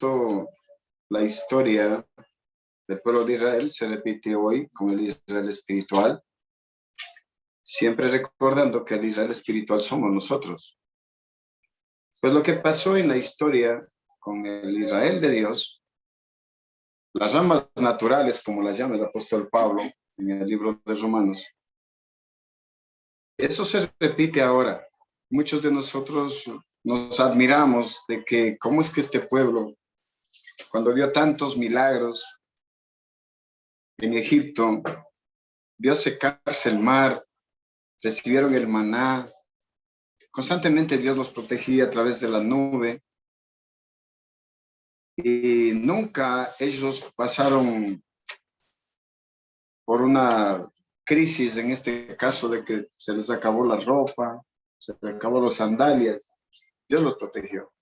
tanto la historia del pueblo de Israel se repite hoy con el Israel espiritual, siempre recordando que el Israel espiritual somos nosotros. Pues lo que pasó en la historia con el Israel de Dios, las ramas naturales, como las llama el apóstol Pablo en el libro de Romanos, eso se repite ahora. Muchos de nosotros nos admiramos de que cómo es que este pueblo, cuando vio tantos milagros en Egipto, vio secarse el mar, recibieron el maná, constantemente Dios los protegía a través de la nube y nunca ellos pasaron por una crisis, en este caso de que se les acabó la ropa, se les acabó las sandalias. Dios los protegió.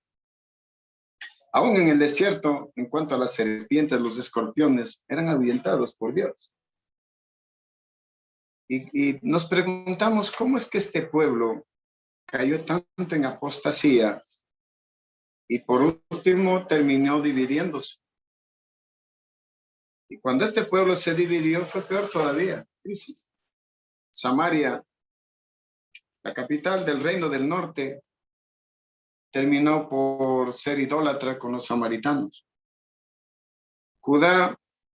Aún en el desierto, en cuanto a las serpientes, los escorpiones eran ahuyentados por Dios. Y nos preguntamos cómo es que este pueblo cayó tanto en apostasía y por último terminó dividiéndose. Y cuando este pueblo se dividió fue peor todavía, crisis. Samaria, la capital del reino del norte, terminó por ser idólatra con los samaritanos. Judá,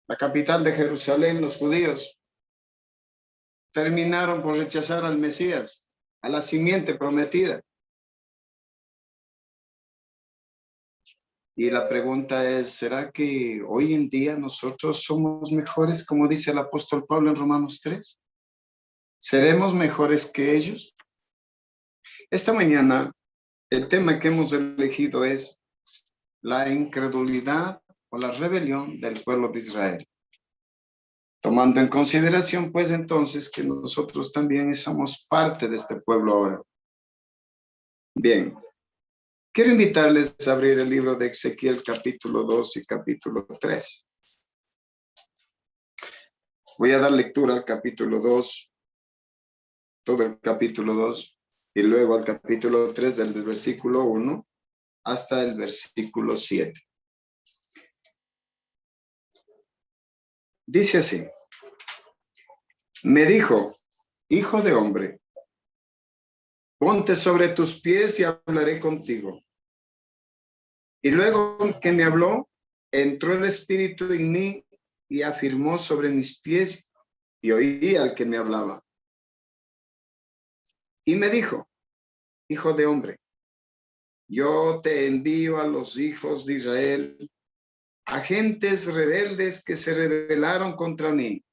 la capital de Jerusalén, los judíos, terminaron por rechazar al Mesías, a la simiente prometida. Y la pregunta es, ¿será que hoy en día nosotros somos mejores, como dice el apóstol Pablo en Romanos 3? ¿Seremos mejores que ellos? Esta mañana, el tema que hemos elegido es la incredulidad o la rebelión del pueblo de Israel. Tomando en consideración, pues, entonces, que nosotros también somos parte de este pueblo ahora. Bien. Quiero invitarles a abrir el libro de Ezequiel capítulo 2 y capítulo 3. Voy a dar lectura al capítulo 2, todo el capítulo 2, y luego al capítulo 3 del versículo 1 hasta el versículo 7. Dice así: me dijo, hijo de hombre, ponte sobre tus pies y hablaré contigo. Y luego que me habló, entró el Espíritu en mí y afirmó sobre mis pies y oí al que me hablaba. Y me dijo, hijo de hombre, yo te envío a los hijos de Israel, agentes rebeldes que se rebelaron contra mí.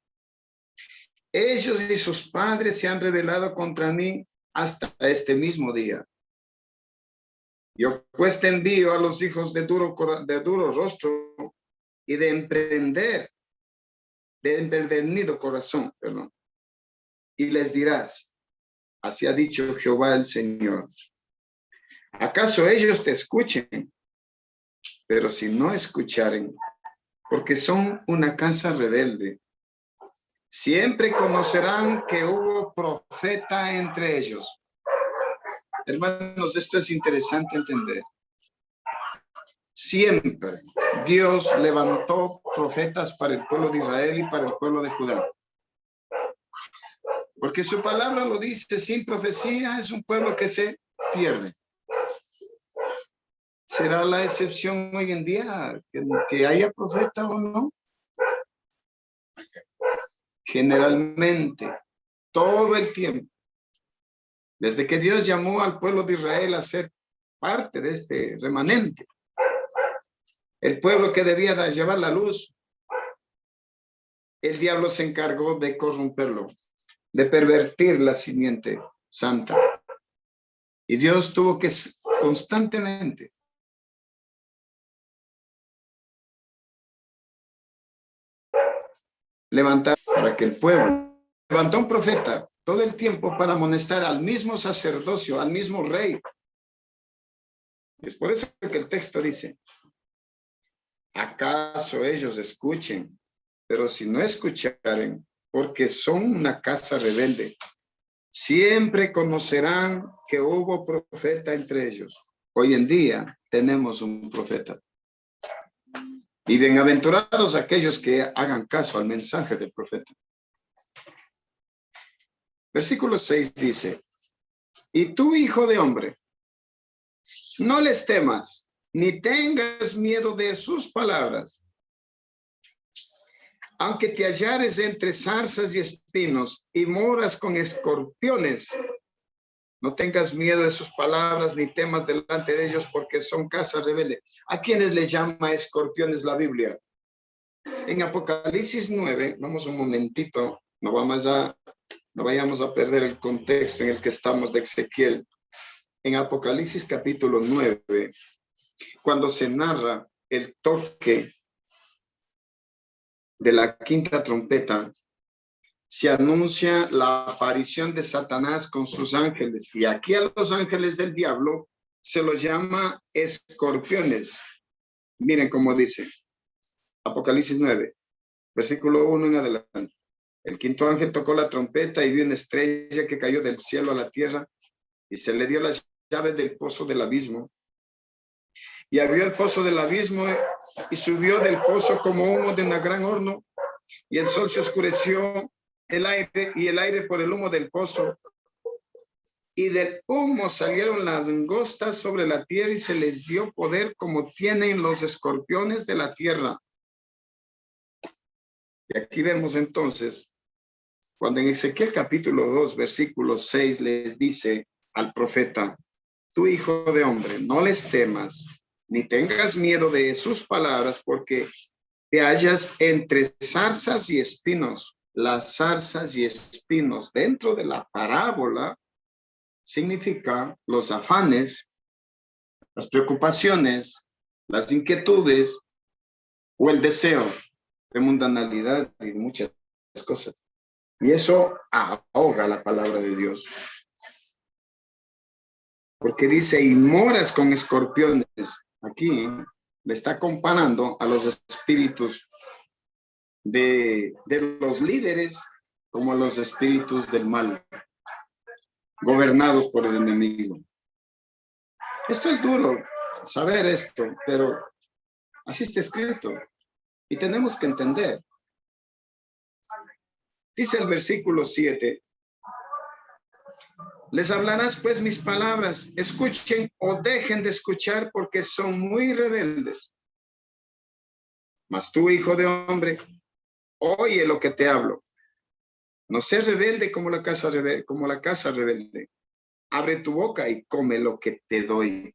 Ellos y sus padres se han rebelado contra mí hasta este mismo día. Yo pues te envío a los hijos de duro rostro y de empedernido corazón, perdón. Y les dirás, así ha dicho Jehová el Señor. ¿Acaso ellos te escuchen? Pero si no escucharen, porque son una casa rebelde, siempre conocerán que hubo profeta entre ellos. Hermanos, esto es interesante entender. Siempre Dios levantó profetas para el pueblo de Israel y para el pueblo de Judá. Porque su palabra lo dice, sin profecía es un pueblo que se pierde. ¿Será la excepción hoy en día que haya profeta o no? Generalmente, todo el tiempo, desde que Dios llamó al pueblo de Israel a ser parte de este remanente, el pueblo que debía llevar la luz, el diablo se encargó de corromperlo, de pervertir la simiente santa. Y Dios tuvo que constantemente levantar para que el pueblo levantó un profeta todo el tiempo para amonestar al mismo sacerdocio, al mismo rey. Es por eso que el texto dice, ¿acaso ellos escuchen? Pero si no escucharen, porque son una casa rebelde, siempre conocerán que hubo profeta entre ellos. Hoy en día tenemos un profeta. Y bienaventurados aquellos que hagan caso al mensaje del profeta. Versículo 6 dice, y tú, hijo de hombre, no les temas, ni tengas miedo de sus palabras. Aunque te hallares entre zarzas y espinos y moras con escorpiones, no tengas miedo de sus palabras, ni temas delante de ellos, porque son casa rebelde. ¿A quiénes les llama escorpiones la Biblia? En Apocalipsis 9, vamos un momentito, no vayamos a perder el contexto en el que estamos de Ezequiel. En Apocalipsis capítulo 9, cuando se narra el toque de la quinta trompeta, se anuncia la aparición de Satanás con sus ángeles. Y aquí a los ángeles del diablo se los llama escorpiones. Miren cómo dice Apocalipsis 9, versículo 1 en adelante. El quinto ángel tocó la trompeta y vio una estrella que cayó del cielo a la tierra y se le dio las llaves del pozo del abismo. Y abrió el pozo del abismo y subió del pozo como humo de un gran horno, y el sol se oscureció, el aire por el humo del pozo, y del humo salieron las langostas sobre la tierra y se les dio poder como tienen los escorpiones de la tierra. Y aquí vemos entonces, cuando en Ezequiel capítulo 2, versículo 6 les dice al profeta, tú, hijo de hombre, no les temas, ni tengas miedo de sus palabras, porque te hallas entre zarzas y espinos. Las zarzas y espinos dentro de la parábola significa los afanes, las preocupaciones, las inquietudes o el deseo de mundanalidad y de muchas cosas. Y eso ahoga la palabra de Dios. Porque dice, y moras con escorpiones. Aquí le está comparando a los espíritus de los líderes como a los espíritus del mal, gobernados por el enemigo. Esto es duro, saber esto, pero así está escrito. Y tenemos que entender. Dice el versículo 7. Les hablarás pues mis palabras, escuchen o dejen de escuchar porque son muy rebeldes. Mas tú, hijo de hombre, oye lo que te hablo. No seas rebelde como la casa rebelde. Abre tu boca y come lo que te doy.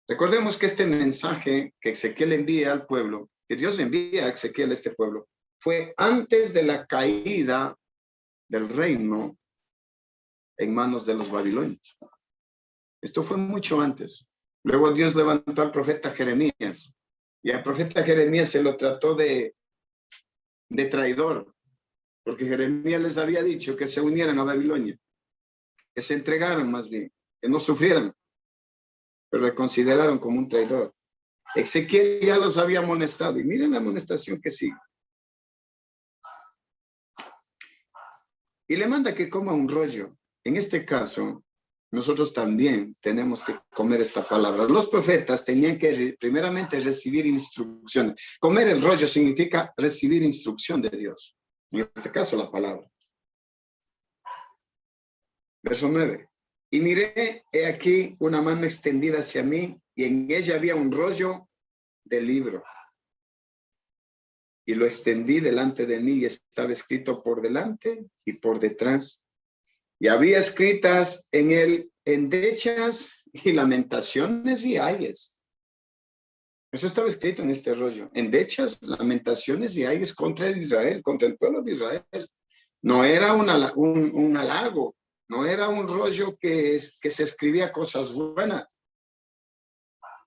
Recordemos que este mensaje que Ezequiel envía al pueblo, que Dios envía a Ezequiel a este pueblo, fue antes de la caída del reino en manos de los babilonios. Esto fue mucho antes. Luego Dios levantó al profeta Jeremías, y al profeta Jeremías se lo trató de traidor, porque Jeremías les había dicho que se unieran a Babilonia, que se entregaran más bien, que no sufrieran, pero le consideraron como un traidor. Ezequiel ya los había amonestado, y miren la amonestación que sigue. Y le manda que coma un rollo. En este caso, nosotros también tenemos que comer esta palabra. Los profetas tenían que primeramente recibir instrucciones. Comer el rollo significa recibir instrucción de Dios. En este caso, la palabra. Verso 9. Y miré, he aquí una mano extendida hacia mí, y en ella había un rollo de libro. Y lo extendí delante de mí, y estaba escrito por delante y por detrás. Y había escritas en él endechas y lamentaciones y ayes. Eso estaba escrito en este rollo. Endechas, lamentaciones y ayes contra Israel, contra el pueblo de Israel. No era un halago, no era un rollo que se escribía cosas buenas.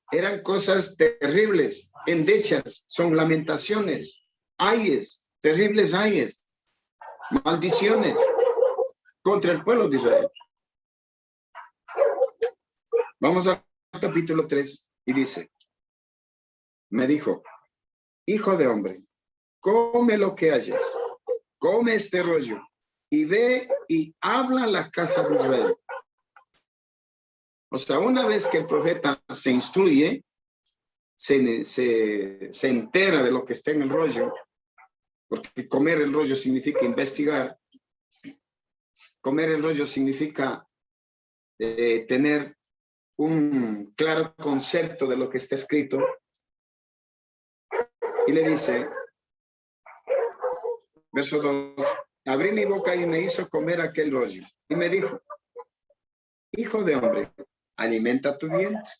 Eran cosas terribles. Endechas son lamentaciones, ayes, terribles ayes, maldiciones contra el pueblo de Israel. Vamos al capítulo 3 y dice, me dijo, hijo de hombre, come lo que hayas, come este rollo y ve y habla a la casa de Israel. O sea, una vez que el profeta se instruye, se entera de lo que está en el rollo, porque comer el rollo significa investigar. Comer el rollo significa tener un claro concepto de lo que está escrito. Y le dice, verso 2, abrí mi boca y me hizo comer aquel rollo. Y me dijo, hijo de hombre, alimenta tu vientre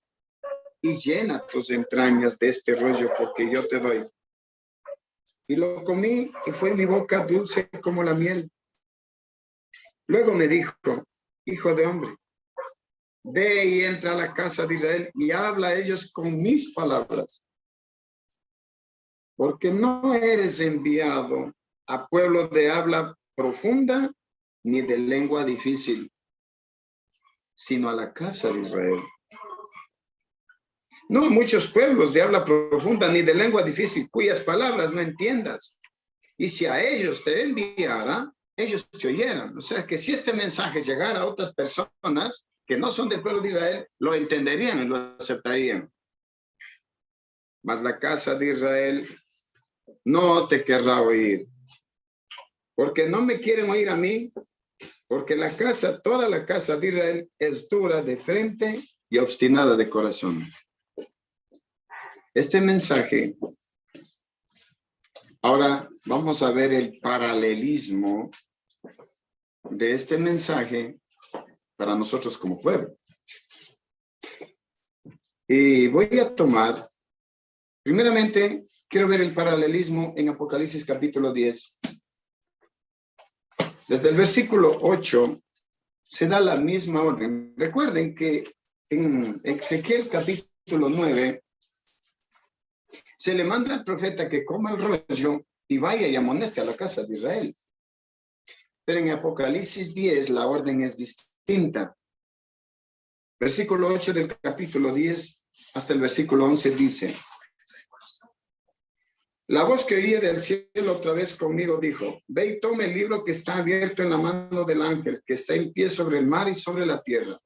y llena tus entrañas de este rollo, porque yo te doy. Y lo comí y fue mi boca dulce como la miel. Luego me dijo, hijo de hombre, ve y entra a la casa de Israel y habla a ellos con mis palabras. Porque no eres enviado a pueblo de habla profunda ni de lengua difícil, sino a la casa de Israel. No muchos pueblos de habla profunda ni de lengua difícil, cuyas palabras no entiendas. Y si a ellos te enviara, ellos te oyeran. O sea que si este mensaje llegara a otras personas que no son del pueblo de Israel, lo entenderían y lo aceptarían. Mas la casa de Israel no te querrá oír, porque no me quieren oír a mí, porque toda la casa de Israel es dura de frente y obstinada de corazón. Este mensaje, ahora vamos a ver el paralelismo de este mensaje para nosotros como pueblo. Y voy a tomar, primeramente, quiero ver el paralelismo en Apocalipsis capítulo 10. Desde el versículo 8 se da la misma orden. Recuerden que en Ezequiel capítulo 9 se le manda al profeta que coma el rollo y vaya y amoneste a la casa de Israel. Pero en Apocalipsis 10 la orden es distinta. Versículo 8 del capítulo 10 hasta el versículo 11 dice: la voz que oí del cielo otra vez conmigo dijo: ve y tome el libro que está abierto en la mano del ángel que está en pie sobre el mar y sobre la tierra.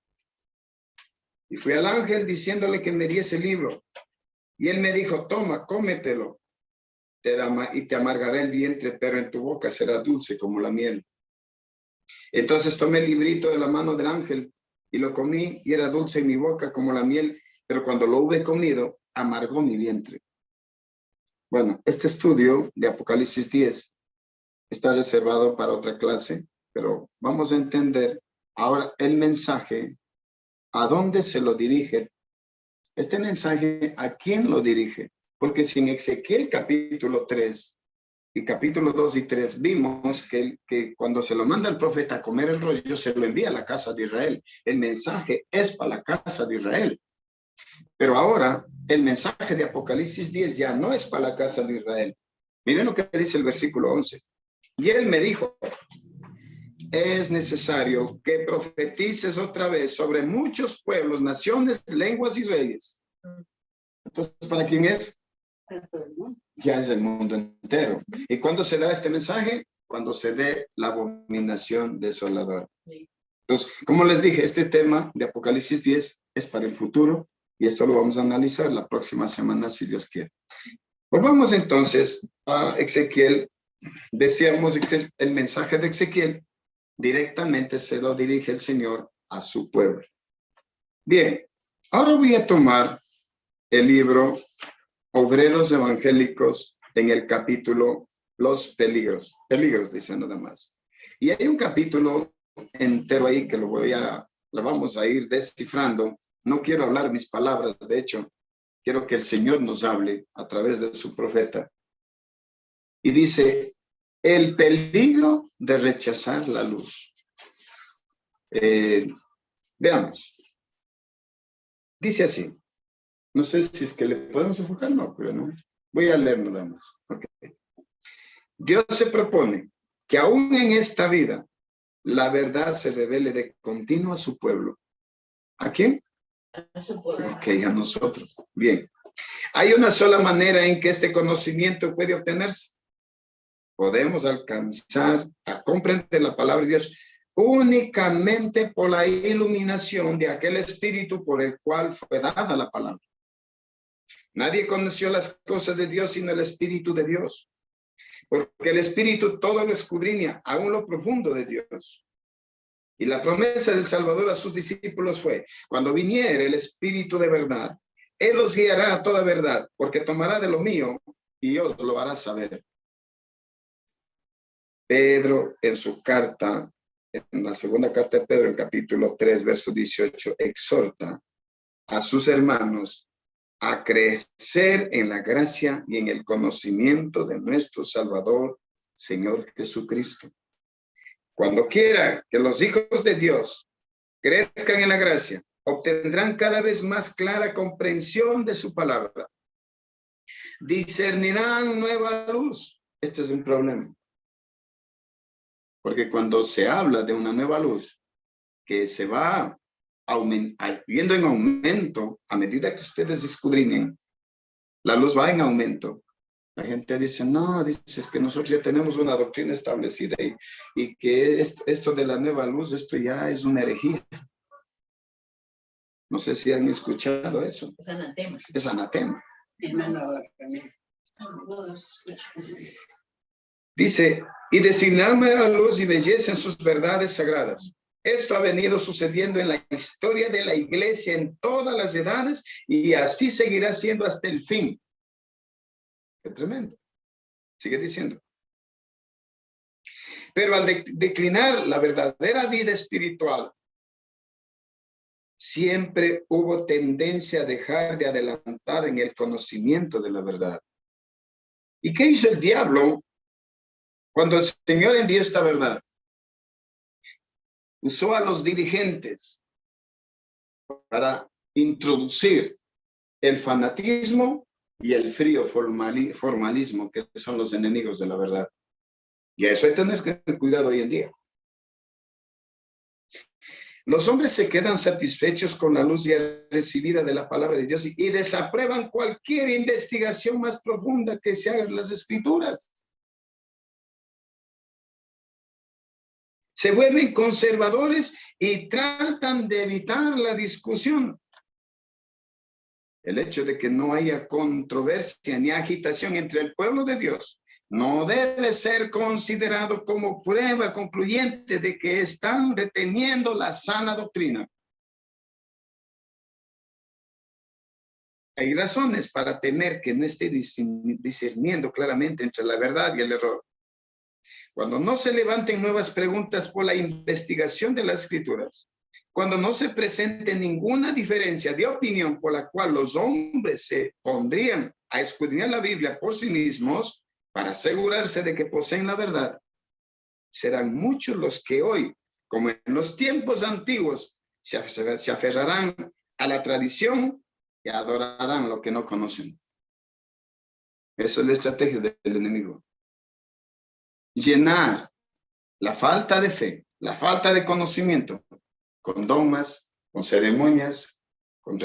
Y fui al ángel diciéndole que me diese el libro. Y él me dijo: toma, cómetelo, y te amargará el vientre, pero en tu boca será dulce como la miel. Entonces tomé el librito de la mano del ángel y lo comí, y era dulce en mi boca como la miel, pero cuando lo hube comido, amargó mi vientre. Bueno, este estudio de Apocalipsis 10 está reservado para otra clase, pero vamos a entender ahora el mensaje, a dónde se lo dirige. Este mensaje, ¿a quién lo dirige? Porque si en Ezequiel capítulo 3 y capítulo 2 y 3 vimos que cuando se lo manda el profeta a comer el rollo, se lo envía a la casa de Israel. El mensaje es para la casa de Israel. Pero ahora el mensaje de Apocalipsis 10 ya no es para la casa de Israel. Miren lo que dice el versículo 11. Y él me dijo: es necesario que profetices otra vez sobre muchos pueblos, naciones, lenguas y reyes. Entonces, ¿para quién es? Ya es el mundo entero. ¿Y cuándo se da este mensaje? Cuando se dé la abominación desoladora. Entonces, como les dije, este tema de Apocalipsis 10 es para el futuro y esto lo vamos a analizar la próxima semana, si Dios quiere. Volvamos entonces a Ezequiel. Decíamos, el mensaje de Ezequiel directamente se lo dirige el Señor a su pueblo. Bien, ahora voy a tomar el libro Obreros Evangélicos en el capítulo Los Peligros. Peligros, dice nada más. Y hay un capítulo entero ahí que lo vamos a ir descifrando. No quiero hablar mis palabras, de hecho, quiero que el Señor nos hable a través de su profeta. Y dice: el peligro de rechazar la luz. Veamos. Dice así. No sé si es que le podemos enfocar, no, pero no. Voy a leer nada más. Okay. Dios se propone que aún en esta vida la verdad se revele de continuo a su pueblo. ¿A quién? A su pueblo. Ok, a nosotros. Bien. Hay una sola manera en que este conocimiento puede obtenerse. Podemos alcanzar a comprender la palabra de Dios únicamente por la iluminación de aquel espíritu por el cual fue dada la palabra. Nadie conoció las cosas de Dios sino el Espíritu de Dios. Porque el Espíritu todo lo escudriña, aún lo profundo de Dios. Y la promesa del Salvador a sus discípulos fue, cuando viniere el Espíritu de verdad, Él los guiará a toda verdad, porque tomará de lo mío y os lo hará saber. Pedro, en su carta, en la segunda carta de Pedro, en capítulo 3, verso 18, exhorta a sus hermanos a crecer en la gracia y en el conocimiento de nuestro Salvador, Señor Jesucristo. Cuando quiera que los hijos de Dios crezcan en la gracia, obtendrán cada vez más clara comprensión de su palabra. Discernirán nueva luz. Este es un problema. Porque cuando se habla de una nueva luz que se va viendo en aumento, a medida que ustedes escudriñen, la luz va en aumento. La gente dice, no, dices que nosotros ya tenemos una doctrina establecida y que esto de la nueva luz, esto ya es una herejía. No sé si han escuchado eso. Es anatema. Es anatema. Dice, y designarme a luz y belleza en sus verdades sagradas. Esto ha venido sucediendo en la historia de la iglesia en todas las edades y así seguirá siendo hasta el fin. Qué tremendo. Sigue diciendo. Pero al declinar la verdadera vida espiritual, siempre hubo tendencia a dejar de adelantar en el conocimiento de la verdad. ¿Y qué hizo el diablo cuando el Señor envió esta verdad? Usó a los dirigentes para introducir el fanatismo y el frío formalismo, que son los enemigos de la verdad. Y a eso hay que tener cuidado hoy en día. Los hombres se quedan satisfechos con la luz ya recibida de la palabra de Dios y desaprueban cualquier investigación más profunda que se haga en las Escrituras. Se vuelven conservadores y tratan de evitar la discusión. El hecho de que no haya controversia ni agitación entre el pueblo de Dios no debe ser considerado como prueba concluyente de que están reteniendo la sana doctrina. Hay razones para temer que no esté discerniendo claramente entre la verdad y el error. Cuando no se levanten nuevas preguntas por la investigación de las Escrituras, cuando no se presente ninguna diferencia de opinión por la cual los hombres se pondrían a escudriñar la Biblia por sí mismos para asegurarse de que poseen la verdad, serán muchos los que hoy, como en los tiempos antiguos, se aferrarán a la tradición y adorarán lo que no conocen. Esa es la estrategia del enemigo. Llenar la falta de fe, la falta de conocimiento, con dogmas, con ceremonias, con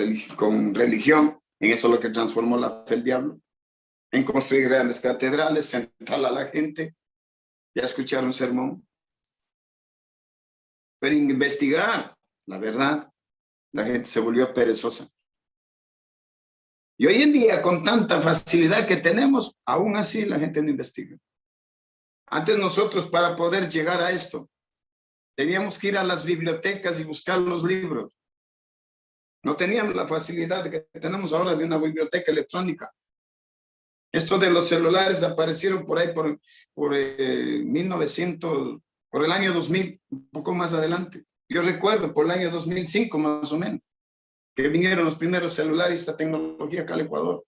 religión. En eso es lo que transformó la fe del diablo. En construir grandes catedrales, sentar a la gente y a escuchar un sermón. Pero investigar la verdad, la gente se volvió perezosa. Y hoy en día, con tanta facilidad que tenemos, aún así la gente no investiga. Antes nosotros, para poder llegar a esto, teníamos que ir a las bibliotecas y buscar los libros. No teníamos la facilidad que tenemos ahora de una biblioteca electrónica. Esto de los celulares aparecieron por ahí por el año 2000, un poco más adelante. Yo recuerdo por el año 2005 más o menos, que vinieron los primeros celulares, esta tecnología acá al Ecuador.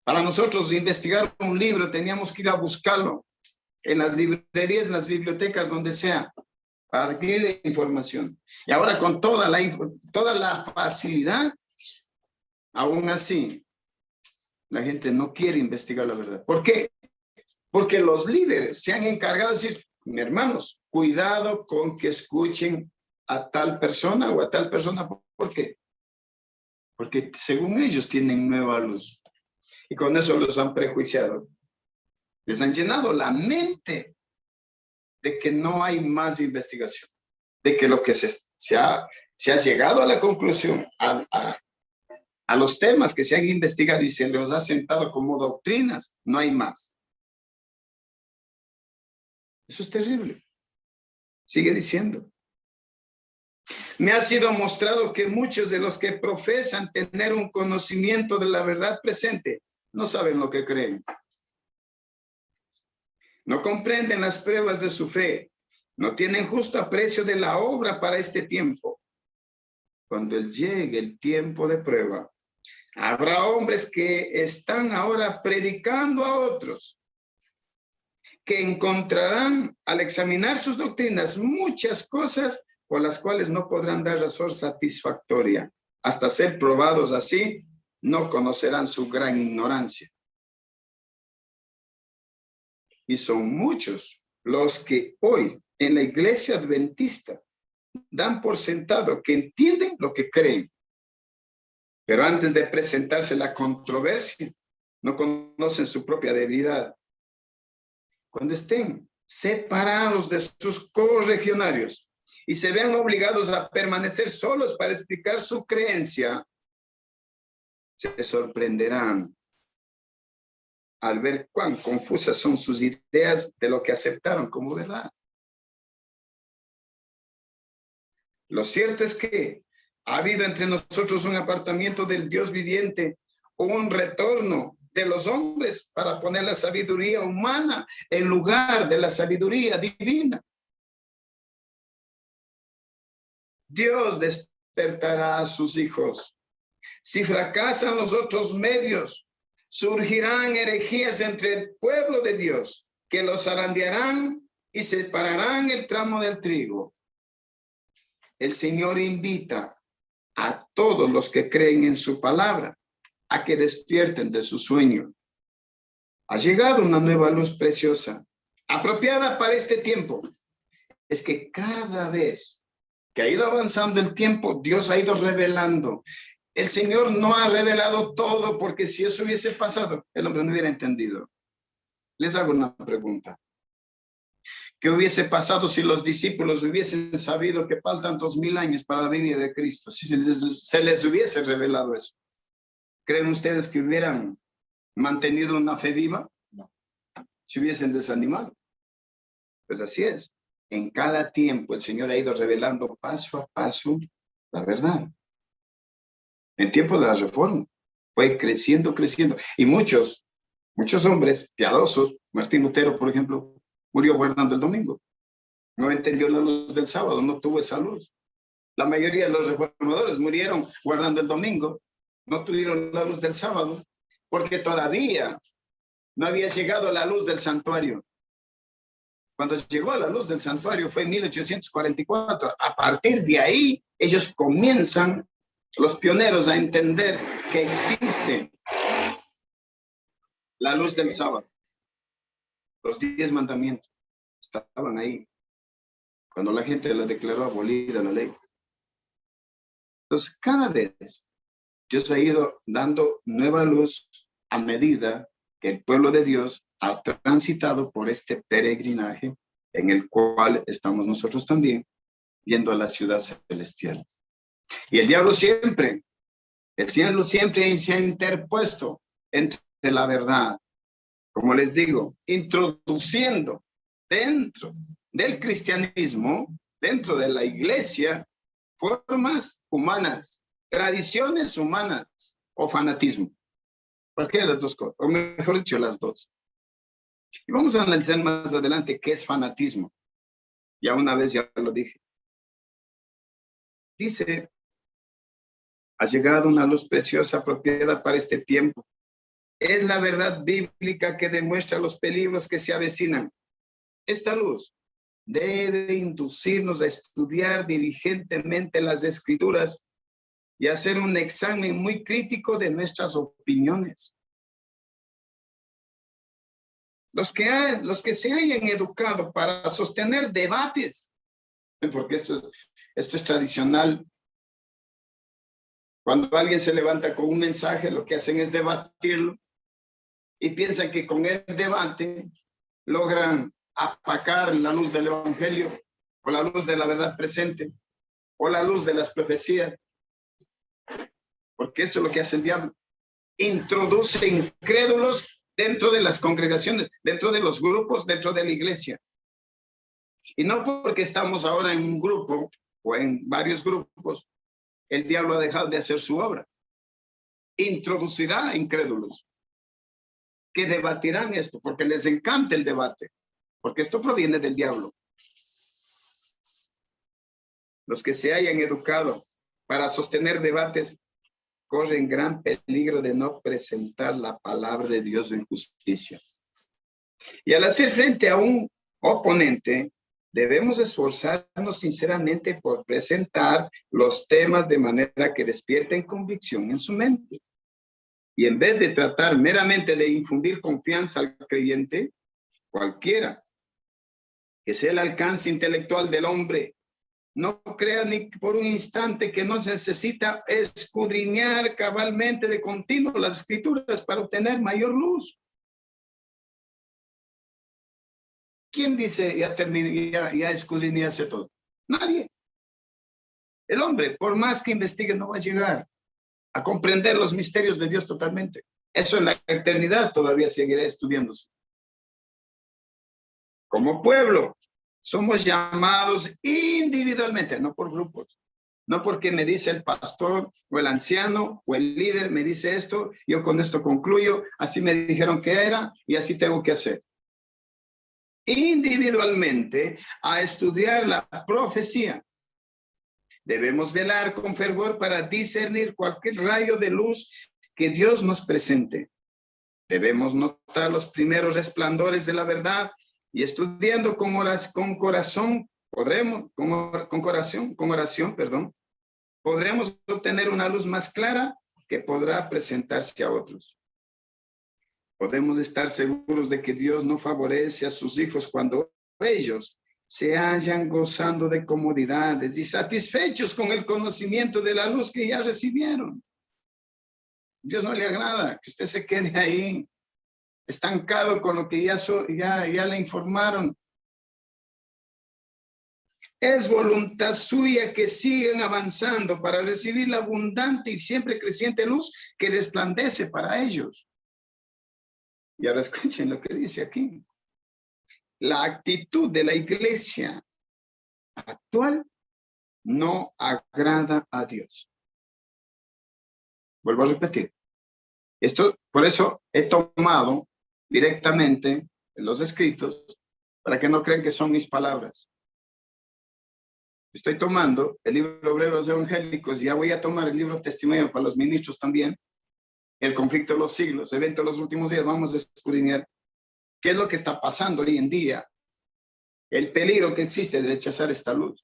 Para nosotros investigar un libro teníamos que ir a buscarlo en las librerías, en las bibliotecas, donde sea, para adquirir información. Y ahora con toda la facilidad, aún así, la gente no quiere investigar la verdad. ¿Por qué? Porque los líderes se han encargado de decir, hermanos, cuidado con que escuchen a tal persona o a tal persona. ¿Por qué? Porque según ellos tienen nueva luz. Y con eso los han prejuiciado. Les han llenado la mente de que no hay más investigación. De que lo que se ha llegado a la conclusión, a los temas que se han investigado y se los ha sentado como doctrinas, no hay más. Eso es terrible. Sigue diciendo. Me ha sido mostrado que muchos de los que profesan tener un conocimiento de la verdad presente no saben lo que creen. No comprenden las pruebas de su fe. No tienen justo aprecio de la obra para este tiempo. Cuando llegue el tiempo de prueba, habrá hombres que están ahora predicando a otros, que encontrarán al examinar sus doctrinas muchas cosas por las cuales no podrán dar razón satisfactoria. Hasta ser probados así, no conocerán su gran ignorancia. Y son muchos los que hoy en la iglesia adventista dan por sentado que entienden lo que creen. Pero antes de presentarse la controversia, no conocen su propia debilidad. Cuando estén separados de sus correligionarios y se vean obligados a permanecer solos para explicar su creencia, se sorprenderán al ver cuán confusas son sus ideas de lo que aceptaron como verdad. Lo cierto es que ha habido entre nosotros un apartamiento del Dios viviente o un retorno de los hombres para poner la sabiduría humana en lugar de la sabiduría divina. Dios despertará a sus hijos. Si fracasan los otros medios, surgirán herejías entre el pueblo de Dios que los zarandearán y separarán el tramo del trigo. El Señor invita a todos los que creen en su palabra a que despierten de su sueño. Ha llegado una nueva luz preciosa, apropiada para este tiempo. Es que cada vez que ha ido avanzando el tiempo, Dios ha ido revelando. El Señor no ha revelado todo, porque si eso hubiese pasado, el hombre no hubiera entendido. Les hago una pregunta. ¿Qué hubiese pasado si los discípulos hubiesen sabido que faltan 2000 años para la venida de Cristo? Si se les hubiese revelado eso. ¿Creen ustedes que hubieran mantenido una fe viva? No. Se hubiesen desanimado. Pues así es. En cada tiempo el Señor ha ido revelando paso a paso la verdad. En tiempo de la Reforma fue creciendo, creciendo. Y muchos hombres piadosos, Martín Lutero, por ejemplo, murió guardando el domingo. No entendió la luz del sábado, no tuvo esa luz. La mayoría de los reformadores murieron guardando el domingo, no tuvieron la luz del sábado, porque todavía no había llegado la luz del santuario. Cuando llegó la luz del santuario fue en 1844. A partir de ahí, ellos comienzan, los pioneros, a entender que existe la luz del sábado. Los 10 mandamientos estaban ahí cuando la gente la declaró abolida la ley. Entonces, cada vez Dios ha ido dando nueva luz a medida que el pueblo de Dios ha transitado por este peregrinaje en el cual estamos nosotros también, yendo a la ciudad celestial. Y el diablo siempre se ha interpuesto entre la verdad, como les digo, introduciendo dentro del cristianismo, dentro de la iglesia, formas humanas, tradiciones humanas o fanatismo. Cualquiera de las dos cosas, o mejor dicho, las dos. Y vamos a analizar más adelante qué es fanatismo. Ya una vez ya lo dije. Dice, ha llegado una luz preciosa apropiada para este tiempo. Es la verdad bíblica que demuestra los peligros que se avecinan. Esta luz debe inducirnos a estudiar diligentemente las Escrituras y hacer un examen muy crítico de nuestras opiniones. Los que se hayan educado para sostener debates, porque esto es tradicional. Cuando alguien se levanta con un mensaje, lo que hacen es debatirlo y piensan que con el debate logran apagar la luz del evangelio o la luz de la verdad presente o la luz de las profecías. Porque esto es lo que hace el diablo. Introduce incrédulos dentro de las congregaciones, dentro de los grupos, dentro de la iglesia. Y no porque estamos ahora en un grupo o en varios grupos, el diablo ha dejado de hacer su obra. Introducirá incrédulos que debatirán esto, porque les encanta el debate, porque esto proviene del diablo. Los que se hayan educado para sostener debates corren gran peligro de no presentar la palabra de Dios en justicia. Y al hacer frente a un oponente, debemos esforzarnos sinceramente por presentar los temas de manera que despierten convicción en su mente. Y en vez de tratar meramente de infundir confianza al creyente, cualquiera que sea el alcance intelectual del hombre, no crea ni por un instante que no se necesita escudriñar cabalmente de continuo las escrituras para obtener mayor luz. ¿Quién dice ya escudriñarse todo? Nadie. El hombre, por más que investigue, no va a llegar a comprender los misterios de Dios totalmente. Eso en la eternidad todavía seguirá estudiándose. Como pueblo, somos llamados individualmente, no por grupos. No porque me dice el pastor o el anciano o el líder me dice esto, yo con esto concluyo, así me dijeron que era y así tengo que hacer. Individualmente a estudiar la profecía. Debemos velar con fervor para discernir cualquier rayo de luz que Dios nos presente. Debemos notar los primeros resplandores de la verdad y estudiando con oración, podremos obtener una luz más clara que podrá presentarse a otros. Podemos estar seguros de que Dios no favorece a sus hijos cuando ellos se hallan gozando de comodidades y satisfechos con el conocimiento de la luz que ya recibieron. Dios no le agrada que usted se quede ahí estancado con lo que ya le informaron. Es voluntad suya que sigan avanzando para recibir la abundante y siempre creciente luz que resplandece para ellos. Y ahora escuchen lo que dice aquí. La actitud de la iglesia actual no agrada a Dios. Vuelvo a repetir. Por eso he tomado directamente los escritos para que no crean que son mis palabras. Estoy tomando el libro Obreros Evangélicos, ya voy a tomar el libro Testimonio para los ministros también, el conflicto de los siglos, evento de los últimos días. Vamos a escudriñar qué es lo que está pasando hoy en día, el peligro que existe de rechazar esta luz.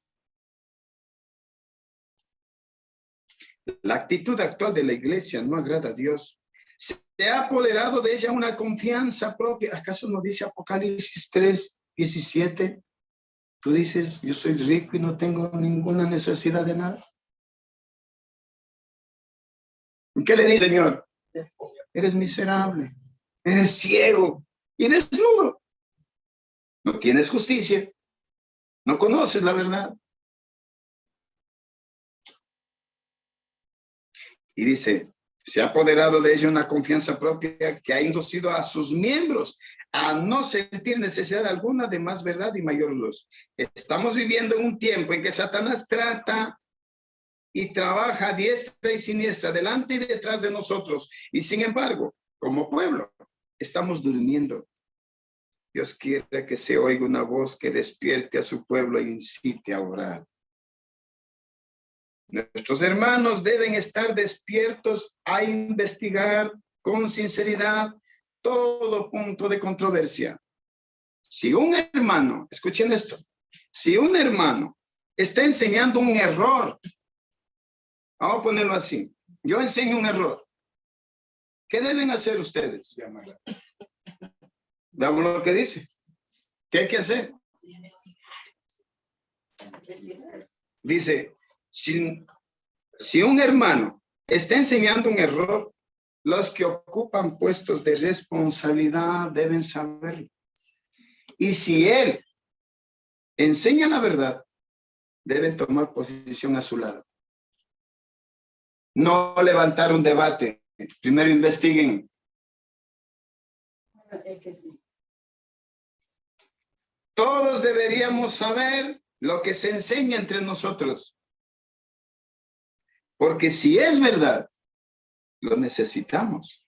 La actitud actual de la iglesia no agrada a Dios. Se ha apoderado de ella una confianza propia. ¿Acaso no dice Apocalipsis 3:17? Tú dices, yo soy rico y no tengo ninguna necesidad de nada. ¿Qué le dice el Señor? Eres miserable, eres ciego y desnudo. No tienes justicia, no conoces la verdad. Y dice, se ha apoderado de ella una confianza propia que ha inducido a sus miembros a no sentir necesidad alguna de más verdad y mayor luz. Estamos viviendo en un tiempo en que Satanás trata y trabaja a diestra y siniestra, delante y detrás de nosotros. Y sin embargo, como pueblo, estamos durmiendo. Dios quiere que se oiga una voz que despierte a su pueblo e incite a orar. Nuestros hermanos deben estar despiertos a investigar con sinceridad todo punto de controversia. Si un hermano, escuchen esto, si un hermano está enseñando un error, vamos a ponerlo así, yo enseño un error, ¿qué deben hacer ustedes? Veamos lo que dice. ¿Qué hay que hacer? Dice, si un hermano está enseñando un error, los que ocupan puestos de responsabilidad deben saberlo. Y si él enseña la verdad, deben tomar posición a su lado. No levantar un debate. Primero investiguen. Todos deberíamos saber lo que se enseña entre nosotros. Porque si es verdad, lo necesitamos.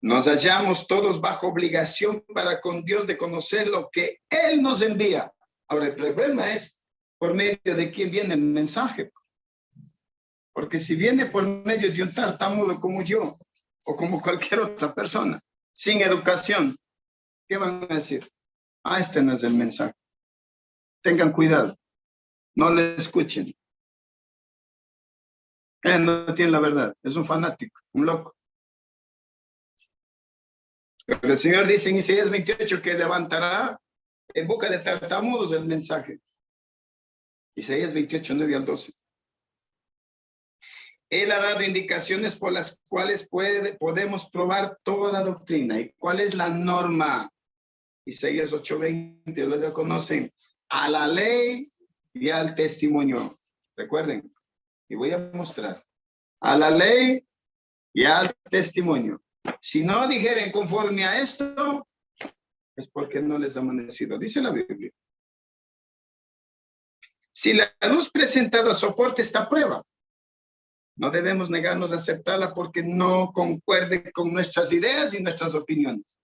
Nos hallamos todos bajo obligación para con Dios de conocer lo que Él nos envía. Ahora, el problema es por medio de quién viene el mensaje. Porque si viene por medio de un tartamudo como yo, o como cualquier otra persona, sin educación, ¿qué van a decir? Ah, este no es el mensaje. Tengan cuidado. No le escuchen. Él no tiene la verdad. Es un fanático, un loco. Pero el Señor dice en Isaías 28 que levantará en boca de tartamudos el mensaje. Isaías 28, 9 al 12. Él ha dado indicaciones por las cuales podemos probar toda doctrina. ¿Y cuál es la norma? Isaías 8:20, lo conocen. A la ley y al testimonio. Recuerden, y voy a mostrar. A la ley y al testimonio. Si no dijeren conforme a esto, es porque no les ha amanecido. Dice la Biblia. Si la luz presentada soporta esta prueba, no debemos negarnos a aceptarla porque no concuerde con nuestras ideas y nuestras opiniones.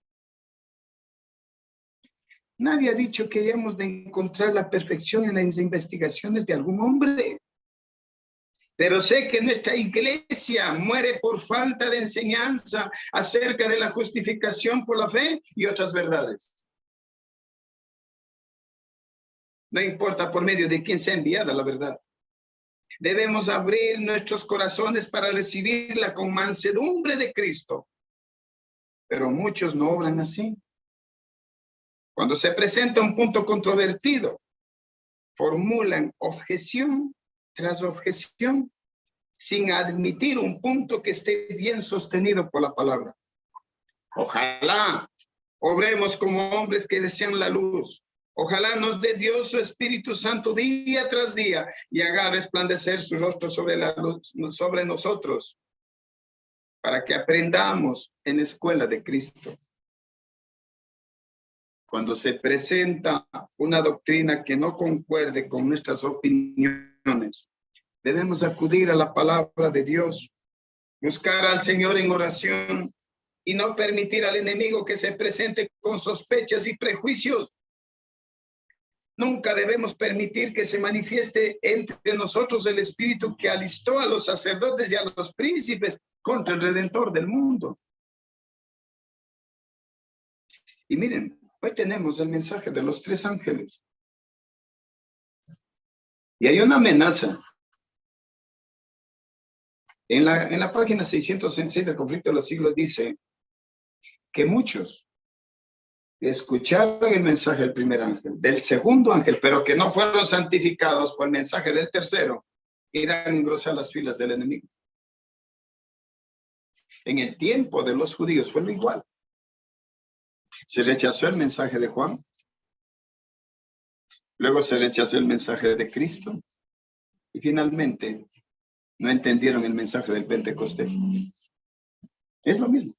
Nadie ha dicho que hayamos de encontrar la perfección en las investigaciones de algún hombre. Pero sé que nuestra iglesia muere por falta de enseñanza acerca de la justificación por la fe y otras verdades. No importa por medio de quién sea enviada la verdad. Debemos abrir nuestros corazones para recibirla con mansedumbre de Cristo. Pero muchos no obran así. Cuando se presenta un punto controvertido, formulan objeción tras objeción sin admitir un punto que esté bien sostenido por la palabra. Ojalá obremos como hombres que desean la luz. Ojalá nos dé Dios su Espíritu Santo día tras día y haga resplandecer su rostro sobre nosotros para que aprendamos en la escuela de Cristo. Cuando se presenta una doctrina que no concuerde con nuestras opiniones, debemos acudir a la palabra de Dios, buscar al Señor en oración y no permitir al enemigo que se presente con sospechas y prejuicios. Nunca debemos permitir que se manifieste entre nosotros el espíritu que alistó a los sacerdotes y a los príncipes contra el Redentor del mundo. Y miren, hoy tenemos el mensaje de los 3 ángeles. Y hay una amenaza. En la página 626 del Conflicto de los Siglos dice que muchos escucharon el mensaje del primer ángel, del segundo ángel, pero que no fueron santificados por el mensaje del tercero, irán a engrosar las filas del enemigo. En el tiempo de los judíos fue lo igual. Se rechazó el mensaje de Juan. Luego se rechazó el mensaje de Cristo. Y finalmente no entendieron el mensaje del Pentecostés. Es lo mismo.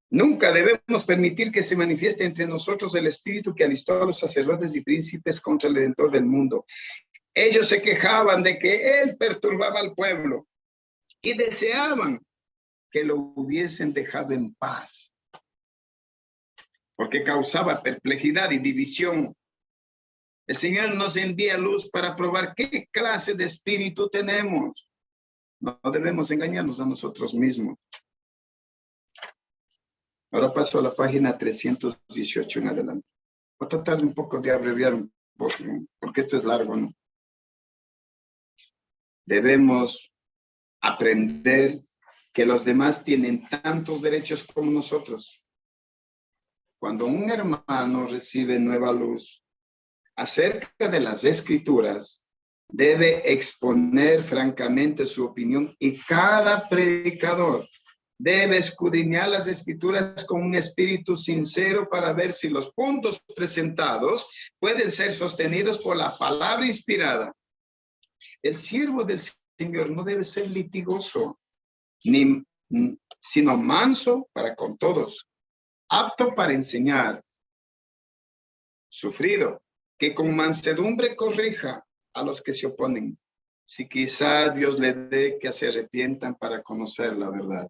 Nunca debemos permitir que se manifieste entre nosotros el espíritu que alistó a los sacerdotes y príncipes contra el Redentor del mundo. Ellos se quejaban de que él perturbaba al pueblo y deseaban que lo hubiesen dejado en paz, porque causaba perplejidad y división. El Señor nos envía luz para probar qué clase de espíritu tenemos. No debemos engañarnos a nosotros mismos. Ahora paso a la página 318 en adelante. Voy a tratar un poco de abreviar un poco, porque esto es largo, ¿no? Debemos aprender que los demás tienen tantos derechos como nosotros. Cuando un hermano recibe nueva luz acerca de las Escrituras, debe exponer francamente su opinión y cada predicador Debe escudriñar las escrituras con un espíritu sincero para ver si los puntos presentados pueden ser sostenidos por la palabra inspirada. El siervo del Señor no debe ser litigoso, sino manso para con todos, apto para enseñar, sufrido, que con mansedumbre corrija a los que se oponen, si quizá Dios le dé que se arrepientan para conocer la verdad.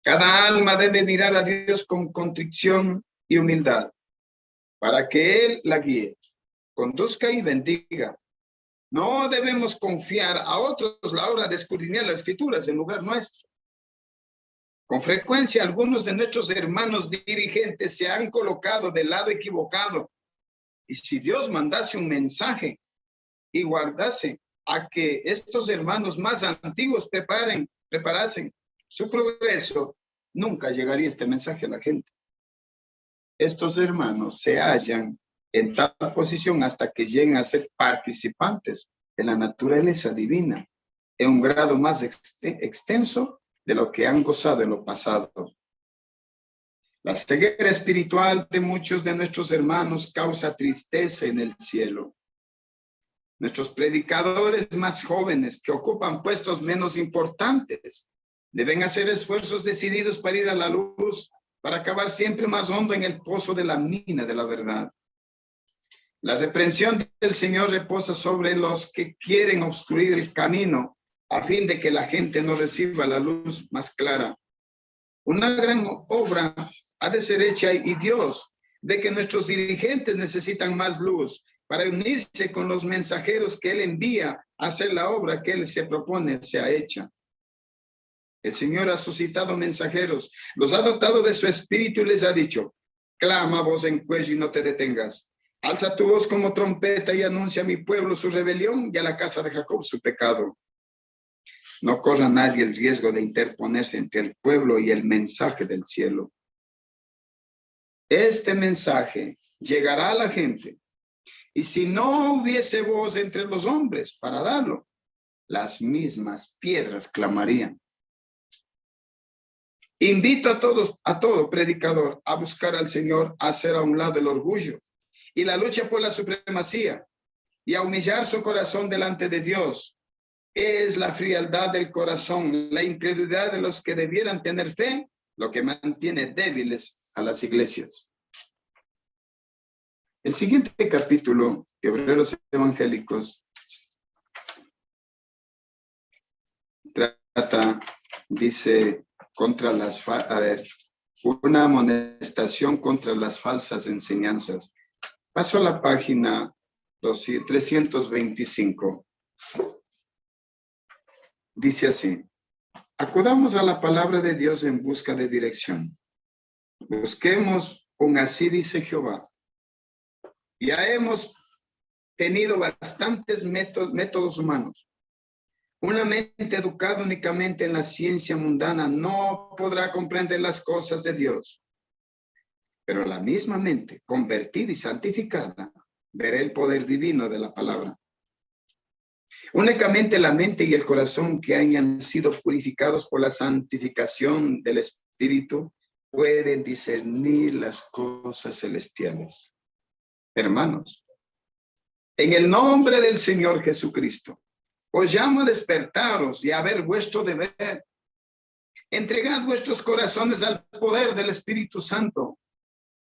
Cada alma debe mirar a Dios con contrición y humildad, para que Él la guíe, conduzca y bendiga. No debemos confiar a otros la hora de escudriñar las escrituras en lugar nuestro. Con frecuencia, algunos de nuestros hermanos dirigentes se han colocado del lado equivocado. Y si Dios mandase un mensaje y guardase a que estos hermanos más antiguos preparasen su progreso, nunca llegaría este mensaje a la gente. Estos hermanos se hallan en tal posición hasta que lleguen a ser participantes de la naturaleza divina en un grado más extenso de lo que han gozado en lo pasado. La ceguera espiritual de muchos de nuestros hermanos causa tristeza en el cielo. Nuestros predicadores más jóvenes que ocupan puestos menos importantes deben hacer esfuerzos decididos para ir a la luz, para acabar siempre más hondo en el pozo de la mina de la verdad. La reprensión del Señor reposa sobre los que quieren obstruir el camino a fin de que la gente no reciba la luz más clara. Una gran obra ha de ser hecha y Dios ve que nuestros dirigentes necesitan más luz para unirse con los mensajeros que Él envía a hacer la obra que Él se propone sea hecha. El Señor ha suscitado mensajeros, los ha dotado de su espíritu y les ha dicho: clama voz en cuello y no te detengas. Alza tu voz como trompeta y anuncia a mi pueblo su rebelión y a la casa de Jacob su pecado. No corra nadie el riesgo de interponerse entre el pueblo y el mensaje del cielo. Este mensaje llegará a la gente, y si no hubiese voz entre los hombres para darlo, las mismas piedras clamarían. Invito a todo predicador a buscar al Señor, a hacer a un lado el orgullo y la lucha por la supremacía y a humillar su corazón delante de Dios. Es la frialdad del corazón, la incredulidad de los que debieran tener fe, lo que mantiene débiles a las iglesias. El siguiente capítulo, Obreros Evangélicos, trata, dice, contra las, una amonestación contra las falsas enseñanzas. Paso a la página 325. Dice así: acudamos a la palabra de Dios en busca de dirección. Busquemos un así dice Jehová. Ya hemos tenido bastantes métodos humanos. Una mente educada únicamente en la ciencia mundana no podrá comprender las cosas de Dios. Pero la misma mente, convertida y santificada, verá el poder divino de la palabra. Únicamente la mente y el corazón que hayan sido purificados por la santificación del Espíritu pueden discernir las cosas celestiales. Hermanos, en el nombre del Señor Jesucristo, os llamo a despertaros y a ver vuestro deber. Entregad vuestros corazones al poder del Espíritu Santo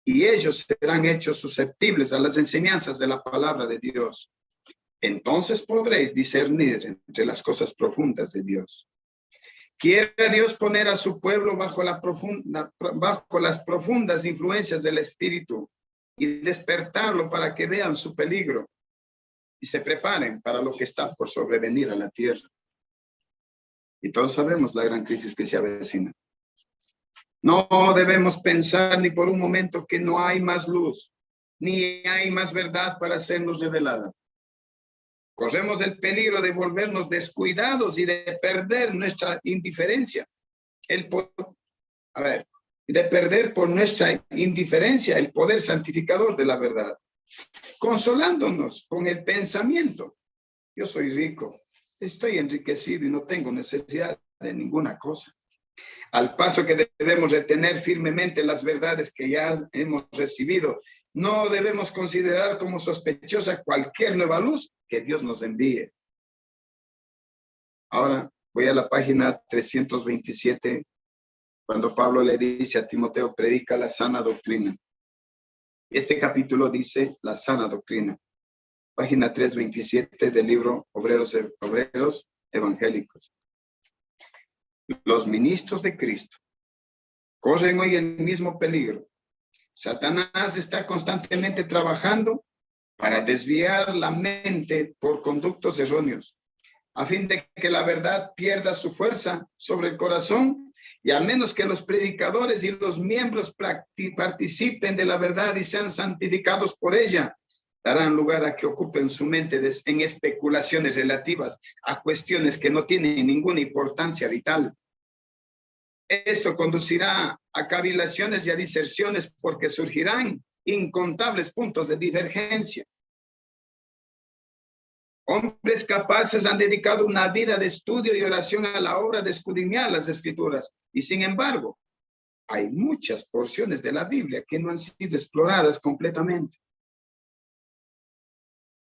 y ellos serán hechos susceptibles a las enseñanzas de la palabra de Dios. Entonces podréis discernir entre las cosas profundas de Dios. Quiere Dios poner a su pueblo bajo las profundas influencias del Espíritu y despertarlo para que vean su peligro y se preparen para lo que está por sobrevenir a la tierra. Y todos sabemos la gran crisis que se avecina. No debemos pensar ni por un momento que no hay más luz, ni hay más verdad para sernos revelada. Corremos el peligro de volvernos descuidados y de perder nuestra indiferencia. De perder por nuestra indiferencia el poder santificador de la verdad. Consolándonos con el pensamiento: yo soy rico, estoy enriquecido y no tengo necesidad de ninguna cosa. Al paso que debemos retener firmemente las verdades que ya hemos recibido, no debemos considerar como sospechosa cualquier nueva luz que Dios nos envíe. Ahora voy a la página 327, cuando Pablo le dice a Timoteo, predica la sana doctrina. Este capítulo dice la sana doctrina. Página 327 del libro Obreros Evangélicos. Los ministros de Cristo corren hoy el mismo peligro. Satanás está constantemente trabajando para desviar la mente por conductos erróneos, a fin de que la verdad pierda su fuerza sobre el corazón, y a menos que los predicadores y los miembros participen de la verdad y sean santificados por ella, darán lugar a que ocupen su mente en especulaciones relativas a cuestiones que no tienen ninguna importancia vital. Esto conducirá a cavilaciones y a diserciones, porque surgirán incontables puntos de divergencia. Hombres capaces han dedicado una vida de estudio y oración a la obra de escudriñar las Escrituras, y sin embargo, hay muchas porciones de la Biblia que no han sido exploradas completamente.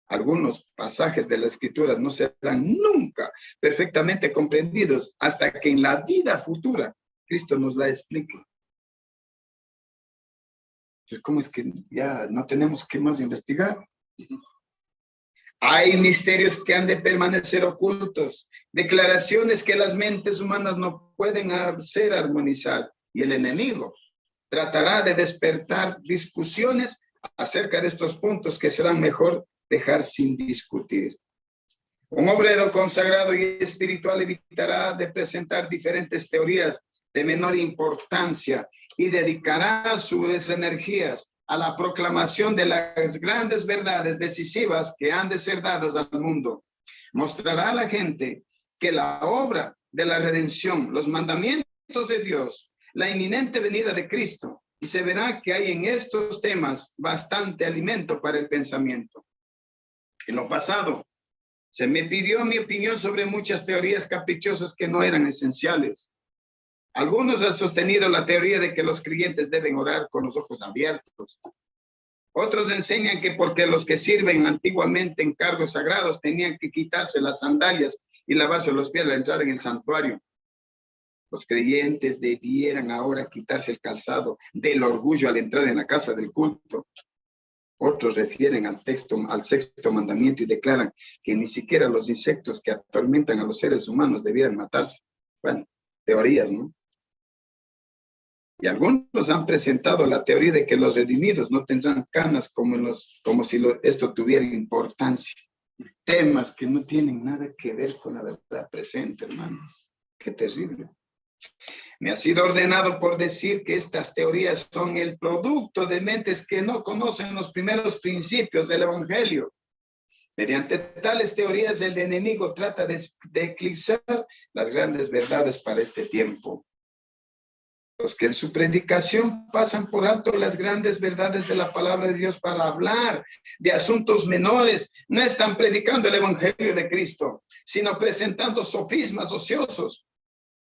Algunos pasajes de las Escrituras no serán nunca perfectamente comprendidos hasta que en la vida futura Cristo nos la explique. Entonces, ¿cómo es que ya no tenemos que más investigar? Hay misterios que han de permanecer ocultos, declaraciones que las mentes humanas no pueden hacer armonizar, y el enemigo tratará de despertar discusiones acerca de estos puntos que serán mejor dejar sin discutir. Un obrero consagrado y espiritual evitará de presentar diferentes teorías de menor importancia y dedicará sus energías a la proclamación de las grandes verdades decisivas que han de ser dadas al mundo. Mostrará a la gente que la obra de la redención, los mandamientos de Dios, la inminente venida de Cristo, y se verá que hay en estos temas bastante alimento para el pensamiento. En lo pasado, se me pidió mi opinión sobre muchas teorías caprichosas que no eran esenciales. Algunos han sostenido la teoría de que los creyentes deben orar con los ojos abiertos. Otros enseñan que porque los que sirven antiguamente en cargos sagrados tenían que quitarse las sandalias y lavarse los pies al entrar en el santuario. Los creyentes debieran ahora quitarse el calzado del orgullo al entrar en la casa del culto. Otros refieren al sexto mandamiento y declaran que ni siquiera los insectos que atormentan a los seres humanos debieran matarse. Bueno, teorías, ¿no? Y algunos han presentado la teoría de que los redimidos no tendrán canas como si esto tuviera importancia. Temas que no tienen nada que ver con la verdad presente, hermano. Qué terrible. Me ha sido ordenado por decir que estas teorías son el producto de mentes que no conocen los primeros principios del Evangelio. Mediante tales teorías, el enemigo trata de eclipsar las grandes verdades para este tiempo. Los que en su predicación pasan por alto las grandes verdades de la palabra de Dios para hablar de asuntos menores, no están predicando el Evangelio de Cristo, sino presentando sofismas ociosos.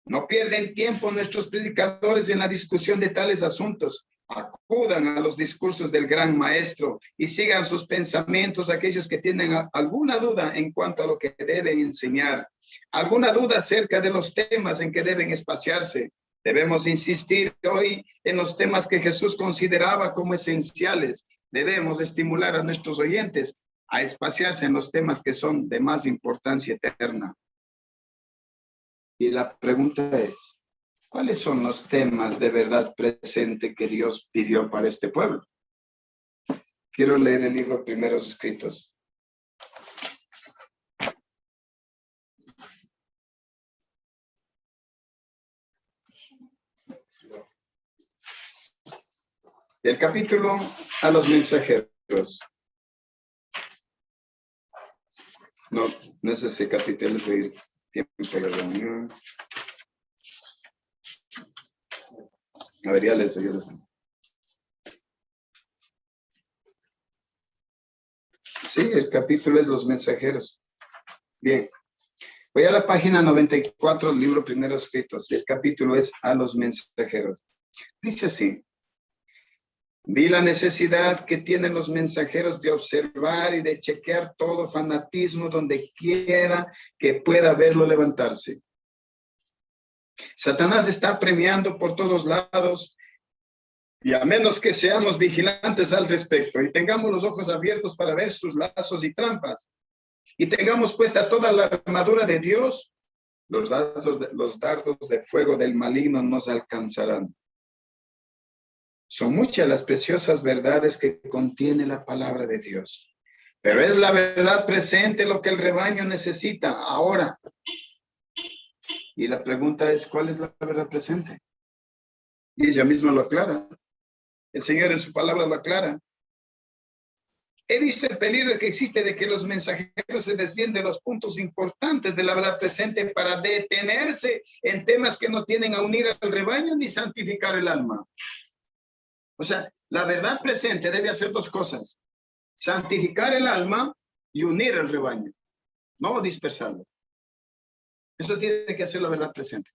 No pierden tiempo nuestros predicadores en la discusión de tales asuntos. Acudan a los discursos del gran maestro y sigan sus pensamientos aquellos que tienen alguna duda en cuanto a lo que deben enseñar, alguna duda acerca de los temas en que deben espaciarse. Debemos insistir hoy en los temas que Jesús consideraba como esenciales. Debemos estimular a nuestros oyentes a espaciarse en los temas que son de más importancia eterna. Y la pregunta es, ¿cuáles son los temas de verdad presente que Dios pidió para este pueblo? Quiero leer el libro Primeros Escritos. Del capítulo a los mensajeros. No es este capítulo, es el tiempo de la reunión. A ver, ya les digo. Sí, el capítulo es los mensajeros. Bien. Voy a la página 94, el libro Primero Escritos. El capítulo es A los mensajeros. Dice así. Vi la necesidad que tienen los mensajeros de observar y de chequear todo fanatismo donde quiera que pueda verlo levantarse. Satanás está premiando por todos lados y a menos que seamos vigilantes al respecto y tengamos los ojos abiertos para ver sus lazos y trampas y tengamos puesta toda la armadura de Dios, los dardos de fuego del maligno nos alcanzarán. Son muchas las preciosas verdades que contiene la palabra de Dios, pero es la verdad presente lo que el rebaño necesita ahora. Y la pregunta es, ¿cuál es la verdad presente? Y ella misma lo aclara. El Señor en su palabra lo aclara. He visto el peligro que existe de que los mensajeros se desvíen de los puntos importantes de la verdad presente para detenerse en temas que no tienen a unir al rebaño ni santificar el alma. O sea, la verdad presente debe hacer dos cosas. Santificar el alma y unir al rebaño. No dispersarlo. Eso tiene que hacer la verdad presente.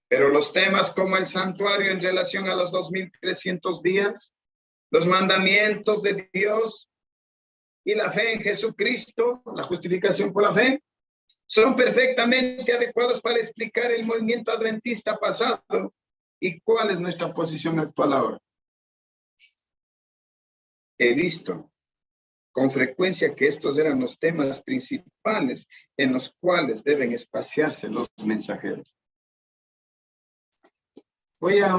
Pero los temas como el santuario en relación a los 2300 días, los mandamientos de Dios y la fe en Jesucristo, la justificación por la fe, son perfectamente adecuados para explicar el movimiento adventista pasado y cuál es nuestra posición actual ahora. He visto con frecuencia que estos eran los temas principales en los cuales deben espaciarse los mensajeros. Voy a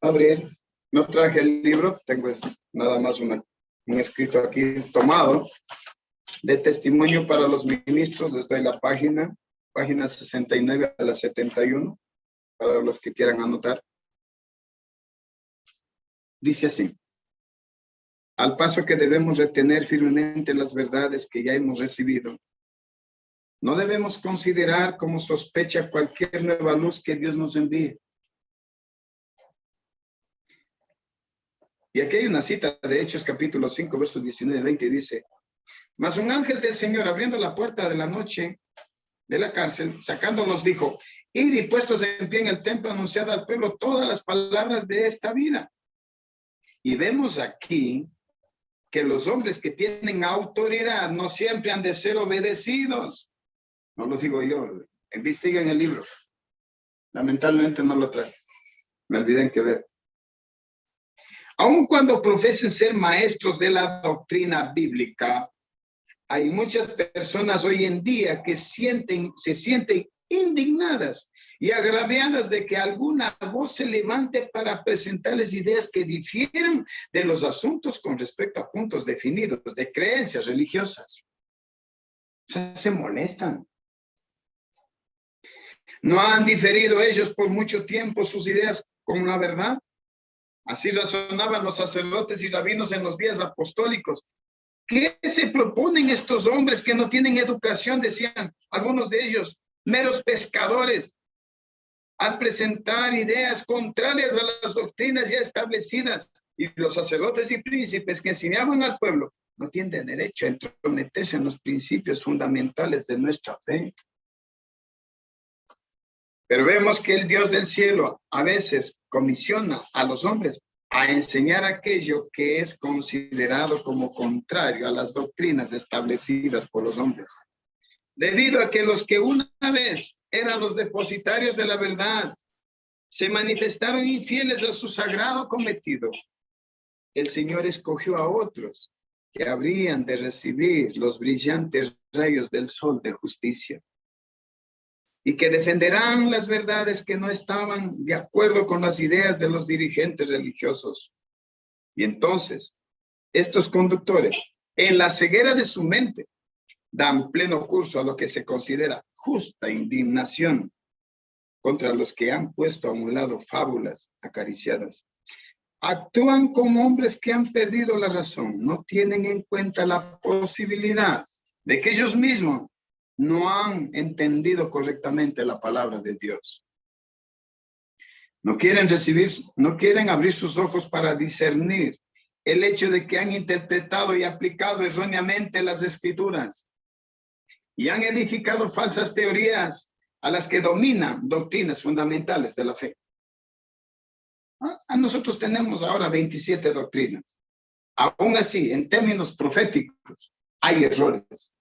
abrir, no traje el libro, tengo nada más un escrito aquí tomado de testimonio para los ministros. Les doy la página 69 a la 71, para los que quieran anotar. Dice así. Al paso que debemos retener firmemente las verdades que ya hemos recibido, no debemos considerar como sospecha cualquier nueva luz que Dios nos envíe. Y aquí hay una cita de Hechos capítulo 5, versos 19 y 20, y dice, mas un ángel del Señor, abriendo la puerta de la noche de la cárcel, sacándolos, dijo, id y puestos en pie en el templo, anunciad al pueblo todas las palabras de esta vida. Y vemos aquí que los hombres que tienen autoridad no siempre han de ser obedecidos. No lo digo yo, investiguen el libro. Lamentablemente no lo traje. Me olvidé que ver. Aun cuando profesen ser maestros de la doctrina bíblica, hay muchas personas hoy en día que se sienten indignadas y agraviadas de que alguna voz se levante para presentarles ideas que difieren de los asuntos con respecto a puntos definidos de creencias religiosas. O sea, se molestan. ¿No han diferido ellos por mucho tiempo sus ideas con la verdad? Así razonaban los sacerdotes y rabinos en los días apostólicos. ¿Qué se proponen estos hombres que no tienen educación? Decían algunos de ellos, meros pescadores, al presentar ideas contrarias a las doctrinas ya establecidas. Y los sacerdotes y príncipes que enseñaban al pueblo no tienen derecho a entrometerse en los principios fundamentales de nuestra fe. Pero vemos que el Dios del cielo a veces comisiona a los hombres a enseñar aquello que es considerado como contrario a las doctrinas establecidas por los hombres. Debido a que los que una vez eran los depositarios de la verdad se manifestaron infieles a su sagrado cometido, el Señor escogió a otros que habrían de recibir los brillantes rayos del sol de justicia y que defenderán las verdades que no estaban de acuerdo con las ideas de los dirigentes religiosos. Y entonces, estos conductores, en la ceguera de su mente, dan pleno curso a lo que se considera justa indignación contra los que han puesto a un lado fábulas acariciadas. Actúan como hombres que han perdido la razón, no tienen en cuenta la posibilidad de que ellos mismos no han entendido correctamente la palabra de Dios. No quieren abrir sus ojos para discernir el hecho de que han interpretado y aplicado erróneamente las escrituras. y han edificado falsas teorías a las que dominan doctrinas fundamentales de la fe. Nosotros tenemos ahora 27 doctrinas. Aún así, en términos proféticos, hay errores.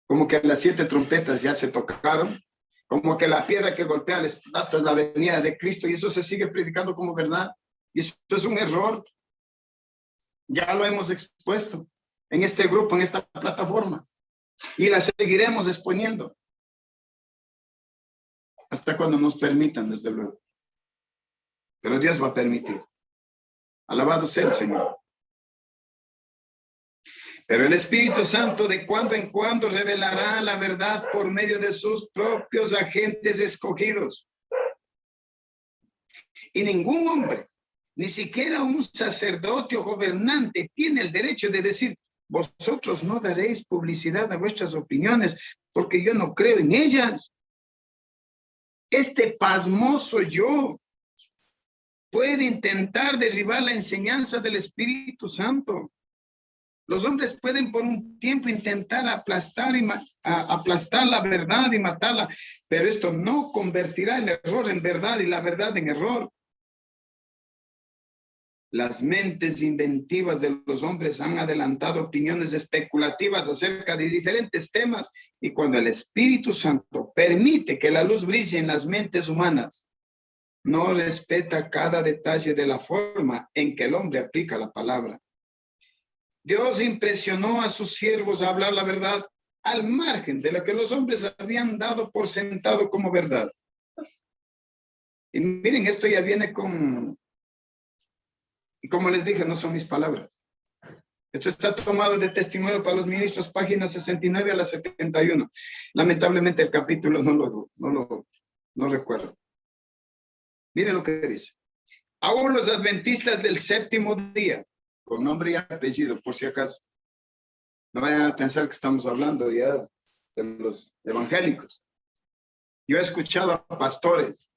Como que las 7 trompetas ya se tocaron, como que la piedra que golpea el estrato es la venida de Cristo, y eso se sigue predicando como verdad. Y eso es un error. Ya lo hemos expuesto en este grupo, en esta plataforma. Y la seguiremos exponiendo. Hasta cuando nos permitan, desde luego. Pero Dios va a permitir. Alabado sea el Señor. Pero el Espíritu Santo de cuando en cuando revelará la verdad por medio de sus propios agentes escogidos. Y ningún hombre, ni siquiera un sacerdote o gobernante, tiene el derecho de decir: vosotros no daréis publicidad a vuestras opiniones porque yo no creo en ellas. Este pasmoso yo puede intentar derribar la enseñanza del Espíritu Santo. Los hombres pueden por un tiempo intentar aplastar la verdad y matarla, pero esto no convertirá el error en verdad y la verdad en error. Las mentes inventivas de los hombres han adelantado opiniones especulativas acerca de diferentes temas, y cuando el Espíritu Santo permite que la luz brille en las mentes humanas, no respeta cada detalle de la forma en que el hombre aplica la palabra. Dios impresionó a sus siervos a hablar la verdad al margen de lo que los hombres habían dado por sentado como verdad. Y miren, esto ya viene con... Y como les dije, no son mis palabras. Esto está tomado de Testimonio para los Ministros, páginas 69 a la 71. Lamentablemente el capítulo no recuerdo. Miren lo que dice. Aún los adventistas del séptimo día, con nombre y apellido, por si acaso. No vayan a pensar que estamos hablando ya de los evangélicos. Yo he escuchado a pastores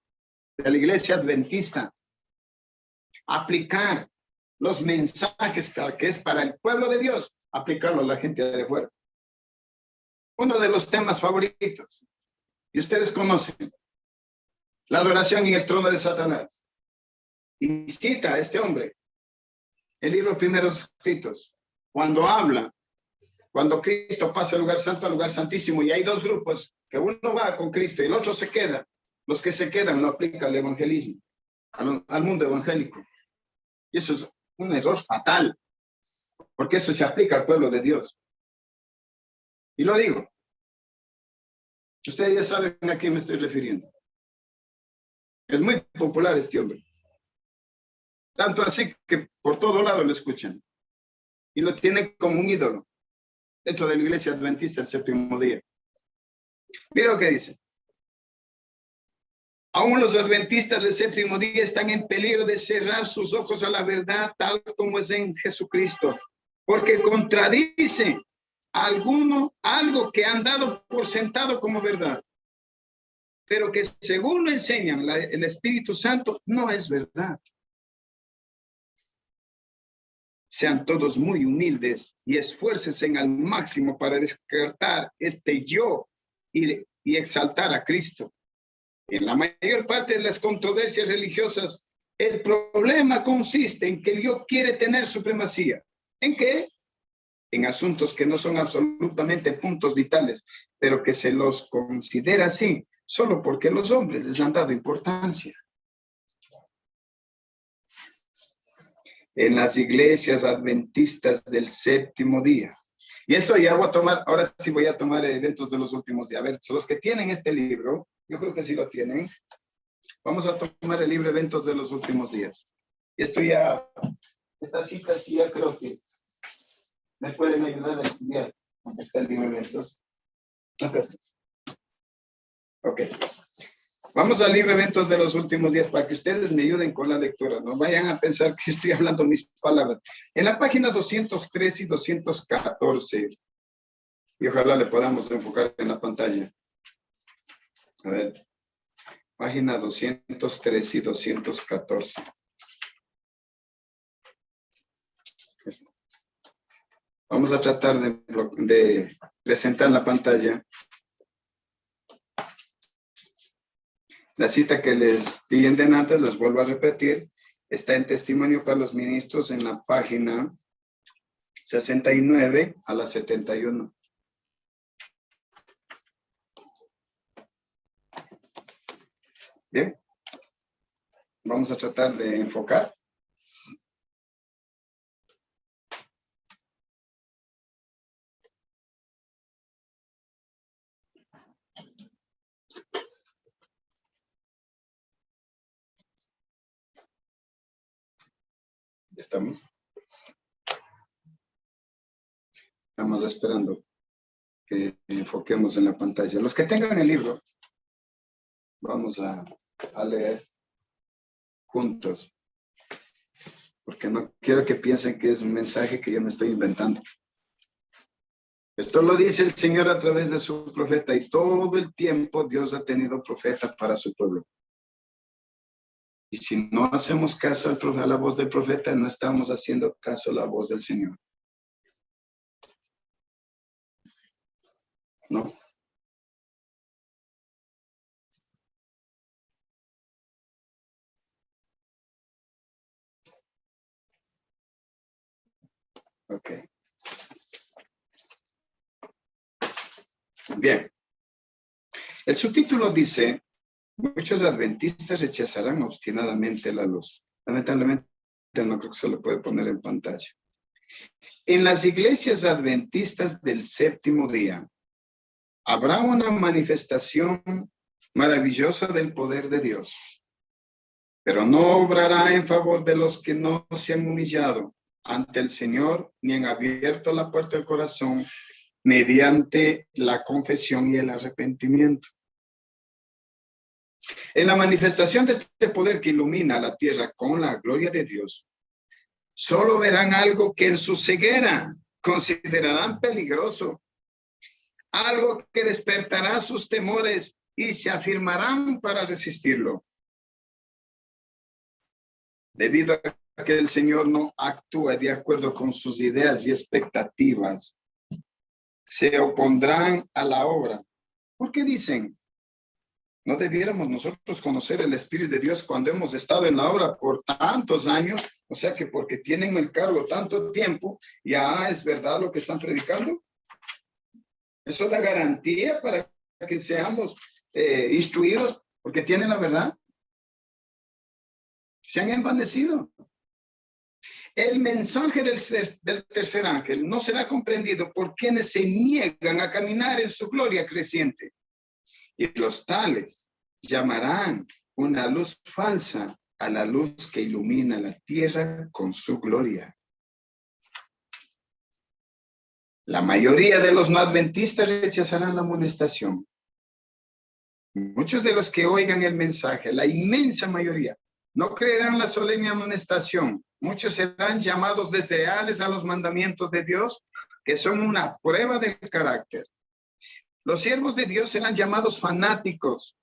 de la iglesia adventista aplicar los mensajes que es para el pueblo de Dios, aplicarlo a la gente de fuera. Uno de los temas favoritos, y ustedes conocen, la adoración en el trono de Satanás. Y cita a este hombre el libro Primeros Escritos, cuando habla, cuando Cristo pasa del lugar santo al lugar santísimo, y hay dos grupos, que uno va con Cristo y el otro se queda. Los que se quedan lo aplican al evangelismo, al mundo evangélico. Y eso es un error fatal, porque eso se aplica al pueblo de Dios. Y lo digo. Ustedes ya saben a quién me estoy refiriendo. Es muy popular este hombre. Tanto así que por todo lado lo escuchan. Y lo tienen como un ídolo dentro de la iglesia adventista del séptimo día. Mira lo que dice. Aún los adventistas del séptimo día están en peligro de cerrar sus ojos a la verdad tal como es en Jesucristo, porque contradice algo que han dado por sentado como verdad, pero que según lo enseñan el Espíritu Santo no es verdad. Sean todos muy humildes y esfuércense al máximo para descartar este yo y exaltar a Cristo. En la mayor parte de las controversias religiosas, el problema consiste en que el yo quiere tener supremacía. ¿En qué? En asuntos que no son absolutamente puntos vitales, pero que se los considera así, solo porque los hombres les han dado importancia. En las iglesias adventistas del séptimo día. Y esto ya voy a tomar, ahora sí voy a tomar eventos de los últimos días. A ver, los que tienen este libro, yo creo que sí lo tienen. Vamos a tomar el libro Eventos de los Últimos Días. Y esto ya, esta cita sí ya creo que me pueden ayudar a estudiar. Aquí está el libro Eventos. Acá está. Ok. Vamos al libro Eventos de los Últimos Días para que ustedes me ayuden con la lectura. No vayan a pensar que estoy hablando mis palabras. En la página 203 y 214. Y ojalá le podamos enfocar en la pantalla. A ver. Página 203 y 214. Vamos a tratar de presentar la pantalla. La cita que les di en antes, les vuelvo a repetir, está en Testimonio para los Ministros en la página 69 a la 71. Bien, vamos a tratar de enfocar. Ya estamos. Estamos esperando que enfoquemos en la pantalla. Los que tengan el libro, vamos a leer juntos, porque no quiero que piensen que es un mensaje que yo me estoy inventando. Esto lo dice el Señor a través de su profeta, y todo el tiempo Dios ha tenido profetas para su pueblo. Y si no hacemos caso a la voz del profeta, no estamos haciendo caso a la voz del Señor. ¿No? Ok. Bien. El subtítulo dice: muchos adventistas rechazarán obstinadamente la luz. Lamentablemente, no creo que se lo puede poner en pantalla. En las iglesias adventistas del séptimo día, habrá una manifestación maravillosa del poder de Dios, pero no obrará en favor de los que no se han humillado ante el Señor ni han abierto la puerta del corazón mediante la confesión y el arrepentimiento. En la manifestación de este poder que ilumina la tierra con la gloria de Dios, solo verán algo que en su ceguera considerarán peligroso, algo que despertará sus temores y se afirmarán para resistirlo. Debido a que el Señor no actúa de acuerdo con sus ideas y expectativas, se opondrán a la obra. ¿Por qué dicen? ¿No debiéramos nosotros conocer el Espíritu de Dios cuando hemos estado en la obra por tantos años? O sea que porque tienen el cargo tanto tiempo, ya es verdad lo que están predicando. Eso da garantía para que seamos instruidos porque tienen la verdad. Se han envanecido. El mensaje del tercer ángel no será comprendido por quienes se niegan a caminar en su gloria creciente. Y los tales llamarán una luz falsa a la luz que ilumina la tierra con su gloria. La mayoría de los no adventistas rechazarán la amonestación. Muchos de los que oigan el mensaje, la inmensa mayoría, no creerán la solemne amonestación. Muchos serán llamados desleales a los mandamientos de Dios, que son una prueba del carácter. Los siervos de Dios serán llamados fanáticos.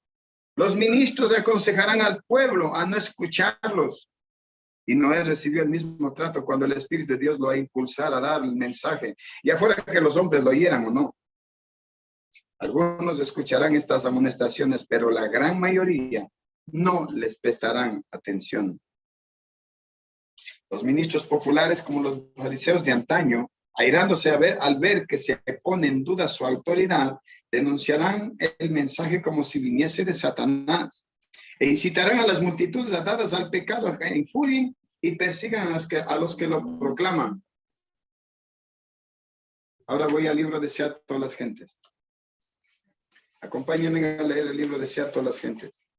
Los ministros aconsejarán al pueblo a no escucharlos. Y Noé recibió el mismo trato cuando el Espíritu de Dios lo ha impulsado a dar el mensaje, ya fuera que los hombres lo oyeran o no. Algunos escucharán estas amonestaciones, pero la gran mayoría no les prestarán atención. Los ministros populares, como los fariseos de antaño, airándose al ver que se pone en duda su autoridad, denunciarán el mensaje como si viniese de Satanás e incitarán a las multitudes atadas al pecado a caer en furia y persigan a los que lo proclaman. Ahora voy al libro de Sea todas las gentes. Acompáñenme a leer el libro de Sea todas las gentes.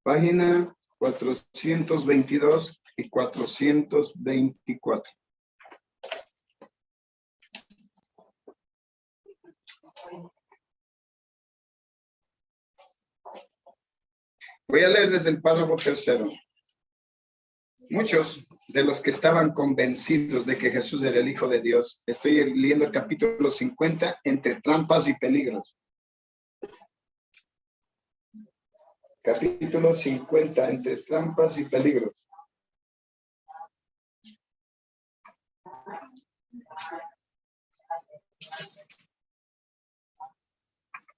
Página 422 y 424. Voy a leer desde el párrafo tercero. Muchos de los que estaban convencidos de que Jesús era el Hijo de Dios, estoy leyendo el capítulo 50, entre trampas y peligros. Capítulo 50, entre trampas y peligros.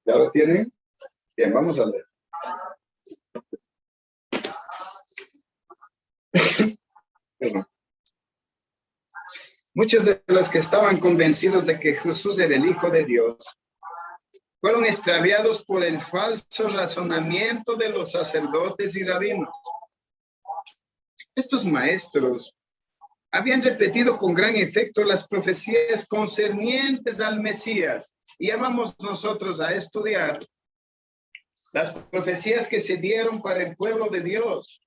¿Ya lo tienen? Bien, vamos a leer. Perdón. Muchos de los que estaban convencidos de que Jesús era el Hijo de Dios fueron extraviados por el falso razonamiento de los sacerdotes y rabinos. Estos maestros habían repetido con gran efecto las profecías concernientes al Mesías. Y ya vamos nosotros a estudiar las profecías que se dieron para el pueblo de Dios.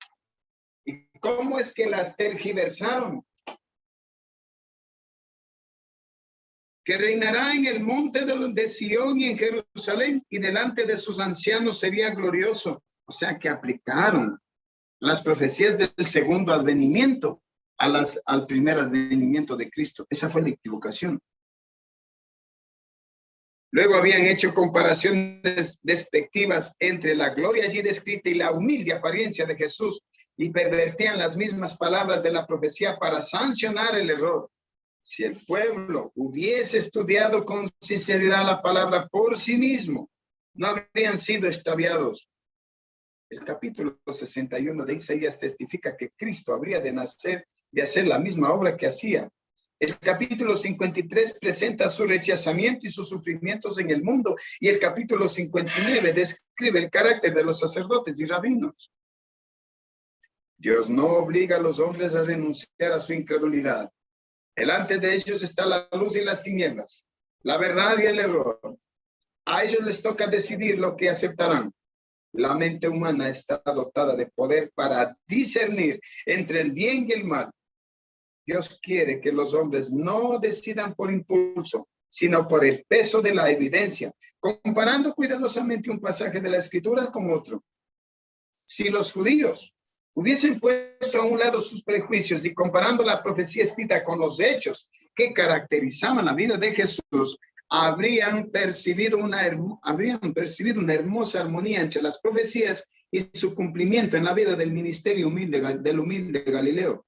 ¿Y cómo es que las tergiversaron? Que reinará en el monte de Sión y en Jerusalén, y delante de sus ancianos sería glorioso. O sea, que aplicaron las profecías del segundo advenimiento al primer advenimiento de Cristo. Esa fue la equivocación. Luego habían hecho comparaciones despectivas entre la gloria allí descrita y la humilde apariencia de Jesús, y pervertían las mismas palabras de la profecía para sancionar el error. Si el pueblo hubiese estudiado con sinceridad la palabra por sí mismo, no habrían sido extraviados. El capítulo 61 de Isaías testifica que Cristo habría de nacer, de hacer la misma obra que hacía. El capítulo 53 presenta su rechazamiento y sus sufrimientos en el mundo, y el capítulo 59 describe el carácter de los sacerdotes y rabinos. Dios no obliga a los hombres a renunciar a su incredulidad. Delante de ellos está la luz y las tinieblas, la verdad y el error. A ellos les toca decidir lo que aceptarán. La mente humana está dotada de poder para discernir entre el bien y el mal. Dios quiere que los hombres no decidan por impulso, sino por el peso de la evidencia, comparando cuidadosamente un pasaje de la Escritura con otro. Si los judíos hubiesen puesto a un lado sus prejuicios y comparando la profecía escrita con los hechos que caracterizaban la vida de Jesús, habrían percibido una hermosa armonía entre las profecías y su cumplimiento en la vida del ministerio del humilde Galileo.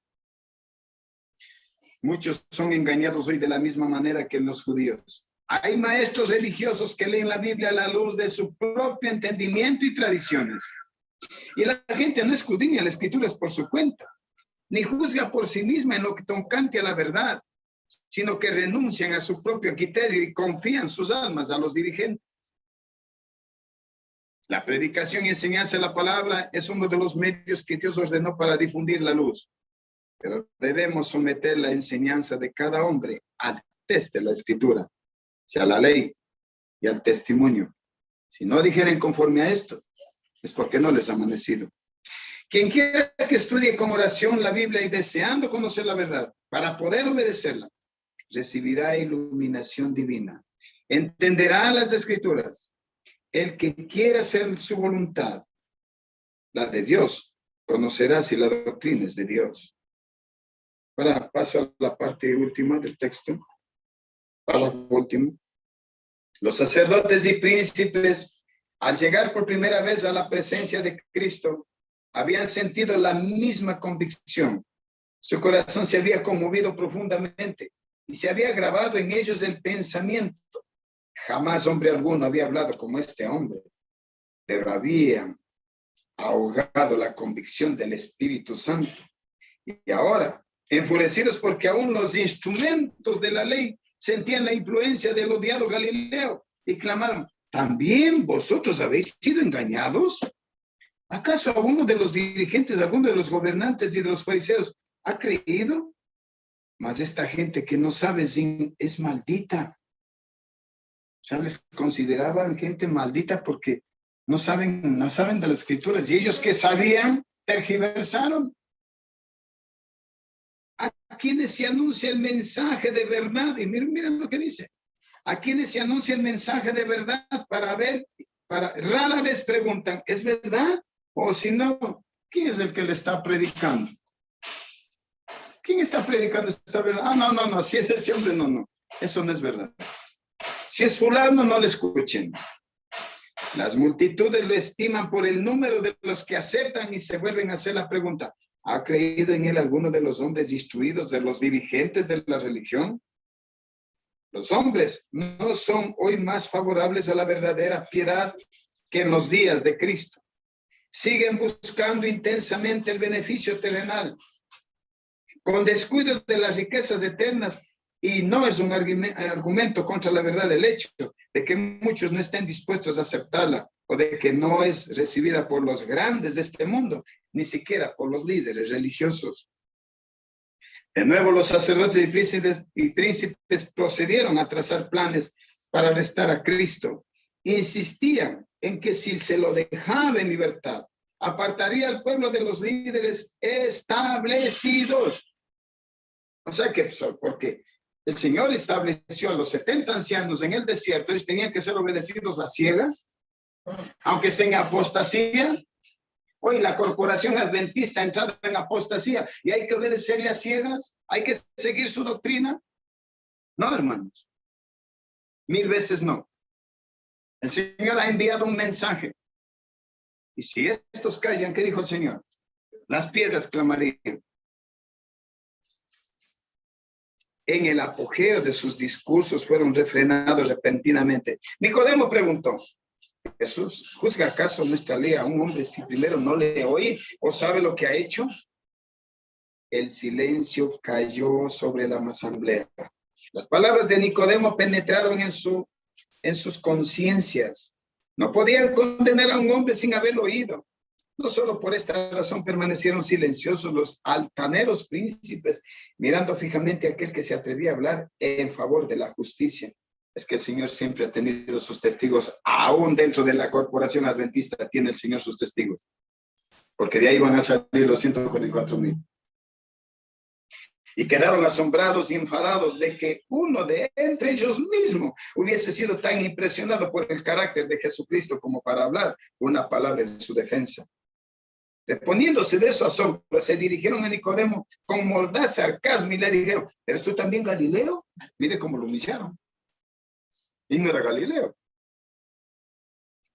Muchos son engañados hoy de la misma manera que los judíos. Hay maestros religiosos que leen la Biblia a la luz de su propio entendimiento y tradiciones. Y la gente no escudriña las escrituras por su cuenta, ni juzga por sí misma en lo que tocante a la verdad, sino que renuncian a su propio criterio y confían sus almas a los dirigentes. La predicación y enseñanza de la palabra es uno de los medios que Dios ordenó para difundir la luz. Pero debemos someter la enseñanza de cada hombre al test de la escritura, sea la ley y al testimonio. Si no dijeren conforme a esto, es porque no les ha amanecido. Quien quiera que estudie con oración la Biblia y deseando conocer la verdad para poder obedecerla, recibirá iluminación divina. Entenderá las escrituras. El que quiera hacer su voluntad, la de Dios, conocerá si la doctrina es de Dios. Ahora paso a la parte última del texto. Párrafo último. Los sacerdotes y príncipes, al llegar por primera vez a la presencia de Cristo, habían sentido la misma convicción. Su corazón se había conmovido profundamente y se había grabado en ellos el pensamiento. Jamás hombre alguno había hablado como este hombre, pero habían ahogado la convicción del Espíritu Santo. Y ahora, enfurecidos porque aún los instrumentos de la ley sentían la influencia del odiado Galileo y clamaron: ¿también vosotros habéis sido engañados? ¿Acaso alguno de los dirigentes, alguno de los gobernantes y de los fariseos ha creído? Mas esta gente que no sabe es maldita. O sea, les consideraban gente maldita porque no saben de las escrituras. Y ellos que sabían, tergiversaron. A quienes se anuncia el mensaje de verdad, y miren lo que dice, a quienes se anuncia el mensaje de verdad rara vez preguntan, ¿es verdad? O si no, ¿quién es el que le está predicando? ¿Quién está predicando esta verdad? Ah, no, si es ese hombre, no, eso no es verdad. Si es fulano, no le escuchen. Las multitudes lo estiman por el número de los que aceptan y se vuelven a hacer la pregunta: ¿ha creído en él alguno de los hombres instruidos, de los dirigentes de la religión? Los hombres no son hoy más favorables a la verdadera piedad que en los días de Cristo. Siguen buscando intensamente el beneficio terrenal, con descuido de las riquezas eternas, y no es un argumento contra la verdad el hecho de que muchos no estén dispuestos a aceptarla, o de que no es recibida por los grandes de este mundo, ni siquiera por los líderes religiosos. De nuevo, los sacerdotes y príncipes procedieron a trazar planes para arrestar a Cristo. Insistían en que si se lo dejaba en libertad, apartaría al pueblo de los líderes establecidos. O sea que, porque el Señor estableció a los 70 ancianos en el desierto, ellos tenían que ser obedecidos a ciegas, aunque estén en apostasía. Hoy la corporación adventista ha entrado en apostasía y hay que obedecerle a ciegas, hay que seguir su doctrina. No, hermanos, 1000 veces no. El Señor ha enviado un mensaje. Y si estos callan, ¿qué dijo el Señor? Las piedras clamarían. En el apogeo de sus discursos fueron refrenados repentinamente. Nicodemo preguntó: ¿Jesús juzga acaso nuestra ley a un hombre si primero no le oye o sabe lo que ha hecho? El silencio cayó sobre la asamblea. Las palabras de Nicodemo penetraron en sus conciencias. No podían condenar a un hombre sin haberlo oído. No solo por esta razón permanecieron silenciosos los altaneros príncipes, mirando fijamente a aquel que se atrevía a hablar en favor de la justicia. Es que el Señor siempre ha tenido sus testigos, aún dentro de la corporación adventista tiene el Señor sus testigos, porque de ahí van a salir los 144,000. Y quedaron asombrados y enfadados de que uno de entre ellos mismos hubiese sido tan impresionado por el carácter de Jesucristo como para hablar una palabra en su defensa. Reponiéndose de su asombro, se dirigieron a Nicodemo con mordaz sarcasmo y le dijeron: ¿Eres tú también Galileo? Mire cómo lo humillaron. Y no era Galileo.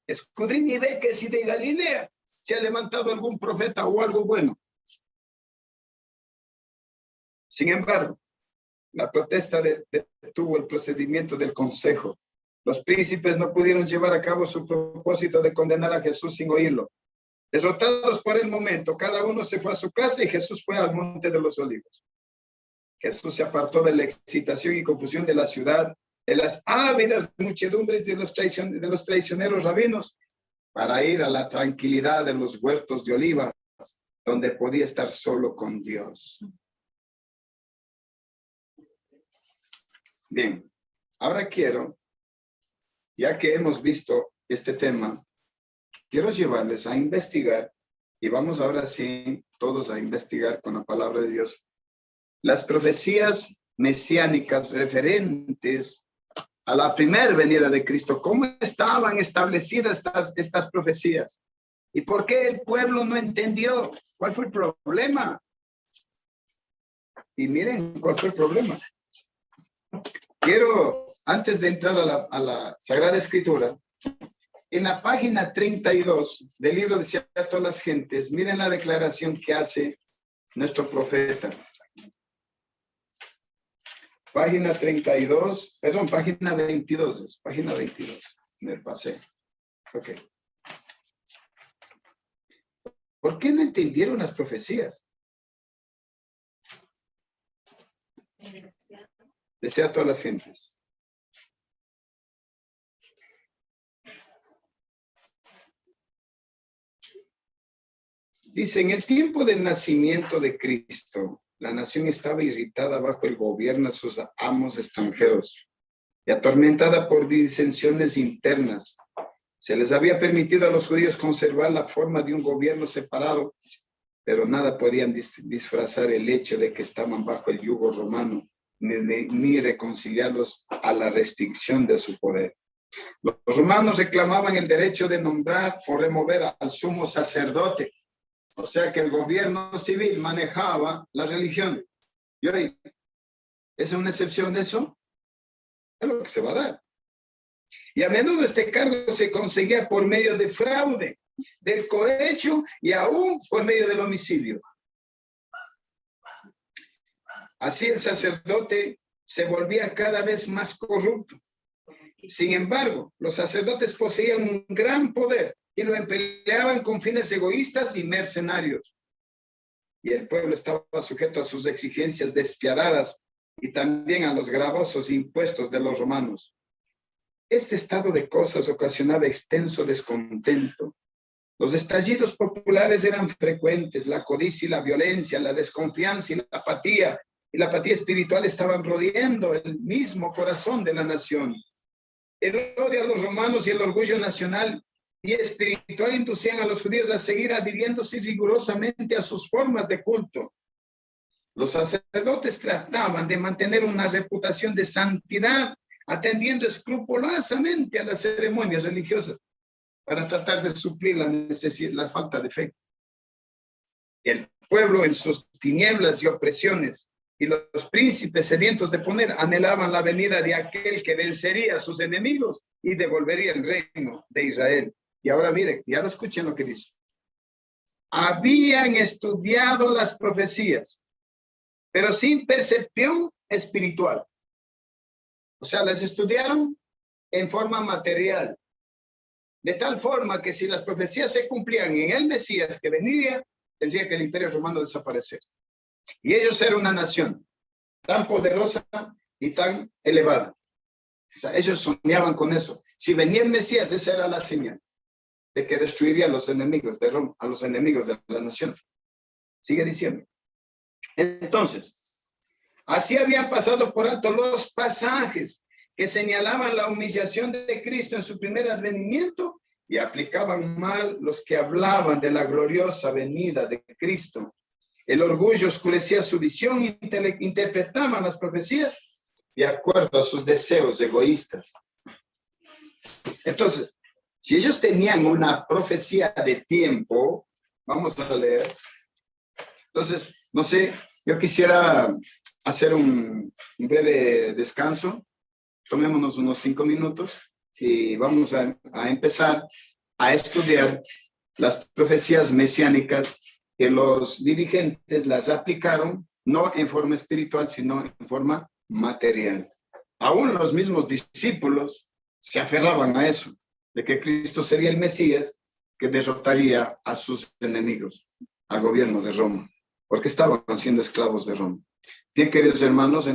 Escudriña y ve que si de Galilea se ha levantado algún profeta o algo bueno. Sin embargo, la protesta detuvo el procedimiento del consejo. Los príncipes no pudieron llevar a cabo su propósito de condenar a Jesús sin oírlo. Derrotados por el momento, cada uno se fue a su casa y Jesús fue al Monte de los Olivos. Jesús se apartó de la excitación y confusión de la ciudad, de las ávidas muchedumbres de los traicioneros rabinos, para ir a la tranquilidad de los huertos de olivas, donde podía estar solo con Dios. Bien, ahora quiero, ya que hemos visto este tema, quiero llevarles a investigar, y vamos ahora sí todos a investigar con la palabra de Dios, las profecías mesiánicas referentes a la primera venida de Cristo. ¿Cómo estaban establecidas estas profecías? ¿Y por qué el pueblo no entendió? ¿Cuál fue el problema? Y miren cuál fue el problema. Quiero, antes de entrar a la Sagrada Escritura, en la página 32 del libro de Sea a todas las gentes, miren la declaración que hace nuestro profeta. Página 32, perdón, página 22, página 22, me pasé. Ok. ¿Por qué no entendieron las profecías? Desea a todas las gentes. Dice, en el tiempo del nacimiento de Cristo, la nación estaba irritada bajo el gobierno de sus amos extranjeros y atormentada por disensiones internas. Se les había permitido a los judíos conservar la forma de un gobierno separado, pero nada podían disfrazar el hecho de que estaban bajo el yugo romano, ni reconciliarlos a la restricción de su poder. Los romanos reclamaban el derecho de nombrar o remover al sumo sacerdote. O sea que el gobierno civil manejaba la religión. Y hoy, ¿es una excepción de eso? Es lo que se va a dar. Y a menudo este cargo se conseguía por medio de fraude, del cohecho y aún por medio del homicidio. Así el sacerdote se volvía cada vez más corrupto. Sin embargo, los sacerdotes poseían un gran poder y lo empleaban con fines egoístas y mercenarios. Y el pueblo estaba sujeto a sus exigencias despiadadas y también a los gravosos impuestos de los romanos. Este estado de cosas ocasionaba extenso descontento. Los estallidos populares eran frecuentes, la codicia y la violencia, la desconfianza y la apatía espiritual estaban rodeando el mismo corazón de la nación. El odio a los romanos y el orgullo nacional y espiritual inducían a los judíos a seguir adhiriéndose rigurosamente a sus formas de culto. Los sacerdotes trataban de mantener una reputación de santidad, atendiendo escrupulosamente a las ceremonias religiosas para tratar de suplir la falta de fe. El pueblo en sus tinieblas y opresiones y los príncipes sedientos de poder anhelaban la venida de aquel que vencería a sus enemigos y devolvería el reino de Israel. Y ahora miren, ya lo escuchen lo que dice. Habían estudiado las profecías, pero sin percepción espiritual. O sea, las estudiaron en forma material. De tal forma que si las profecías se cumplían en el Mesías que venía, tendría que el imperio romano desaparecer. Y ellos eran una nación tan poderosa y tan elevada. O sea, ellos soñaban con eso. Si venía el Mesías, esa era la señal de que destruiría a los enemigos de Roma, a los enemigos de la nación. Sigue diciendo. Entonces, así habían pasado por alto los pasajes que señalaban la humillación de Cristo en su primer advenimiento y aplicaban mal los que hablaban de la gloriosa venida de Cristo. El orgullo oscurecía su visión y interpretaban las profecías de acuerdo a sus deseos egoístas. Entonces, si ellos tenían una profecía de tiempo, vamos a leer. Entonces, no sé, yo quisiera hacer un breve descanso. Tomémonos unos 5 minutos y vamos a empezar a estudiar las profecías mesiánicas que los dirigentes las aplicaron, no en forma espiritual, sino en forma material. Aún los mismos discípulos se aferraban a eso, de que Cristo sería el Mesías que derrotaría a sus enemigos, al gobierno de Roma, porque estaban siendo esclavos de Roma. Bien, queridos hermanos,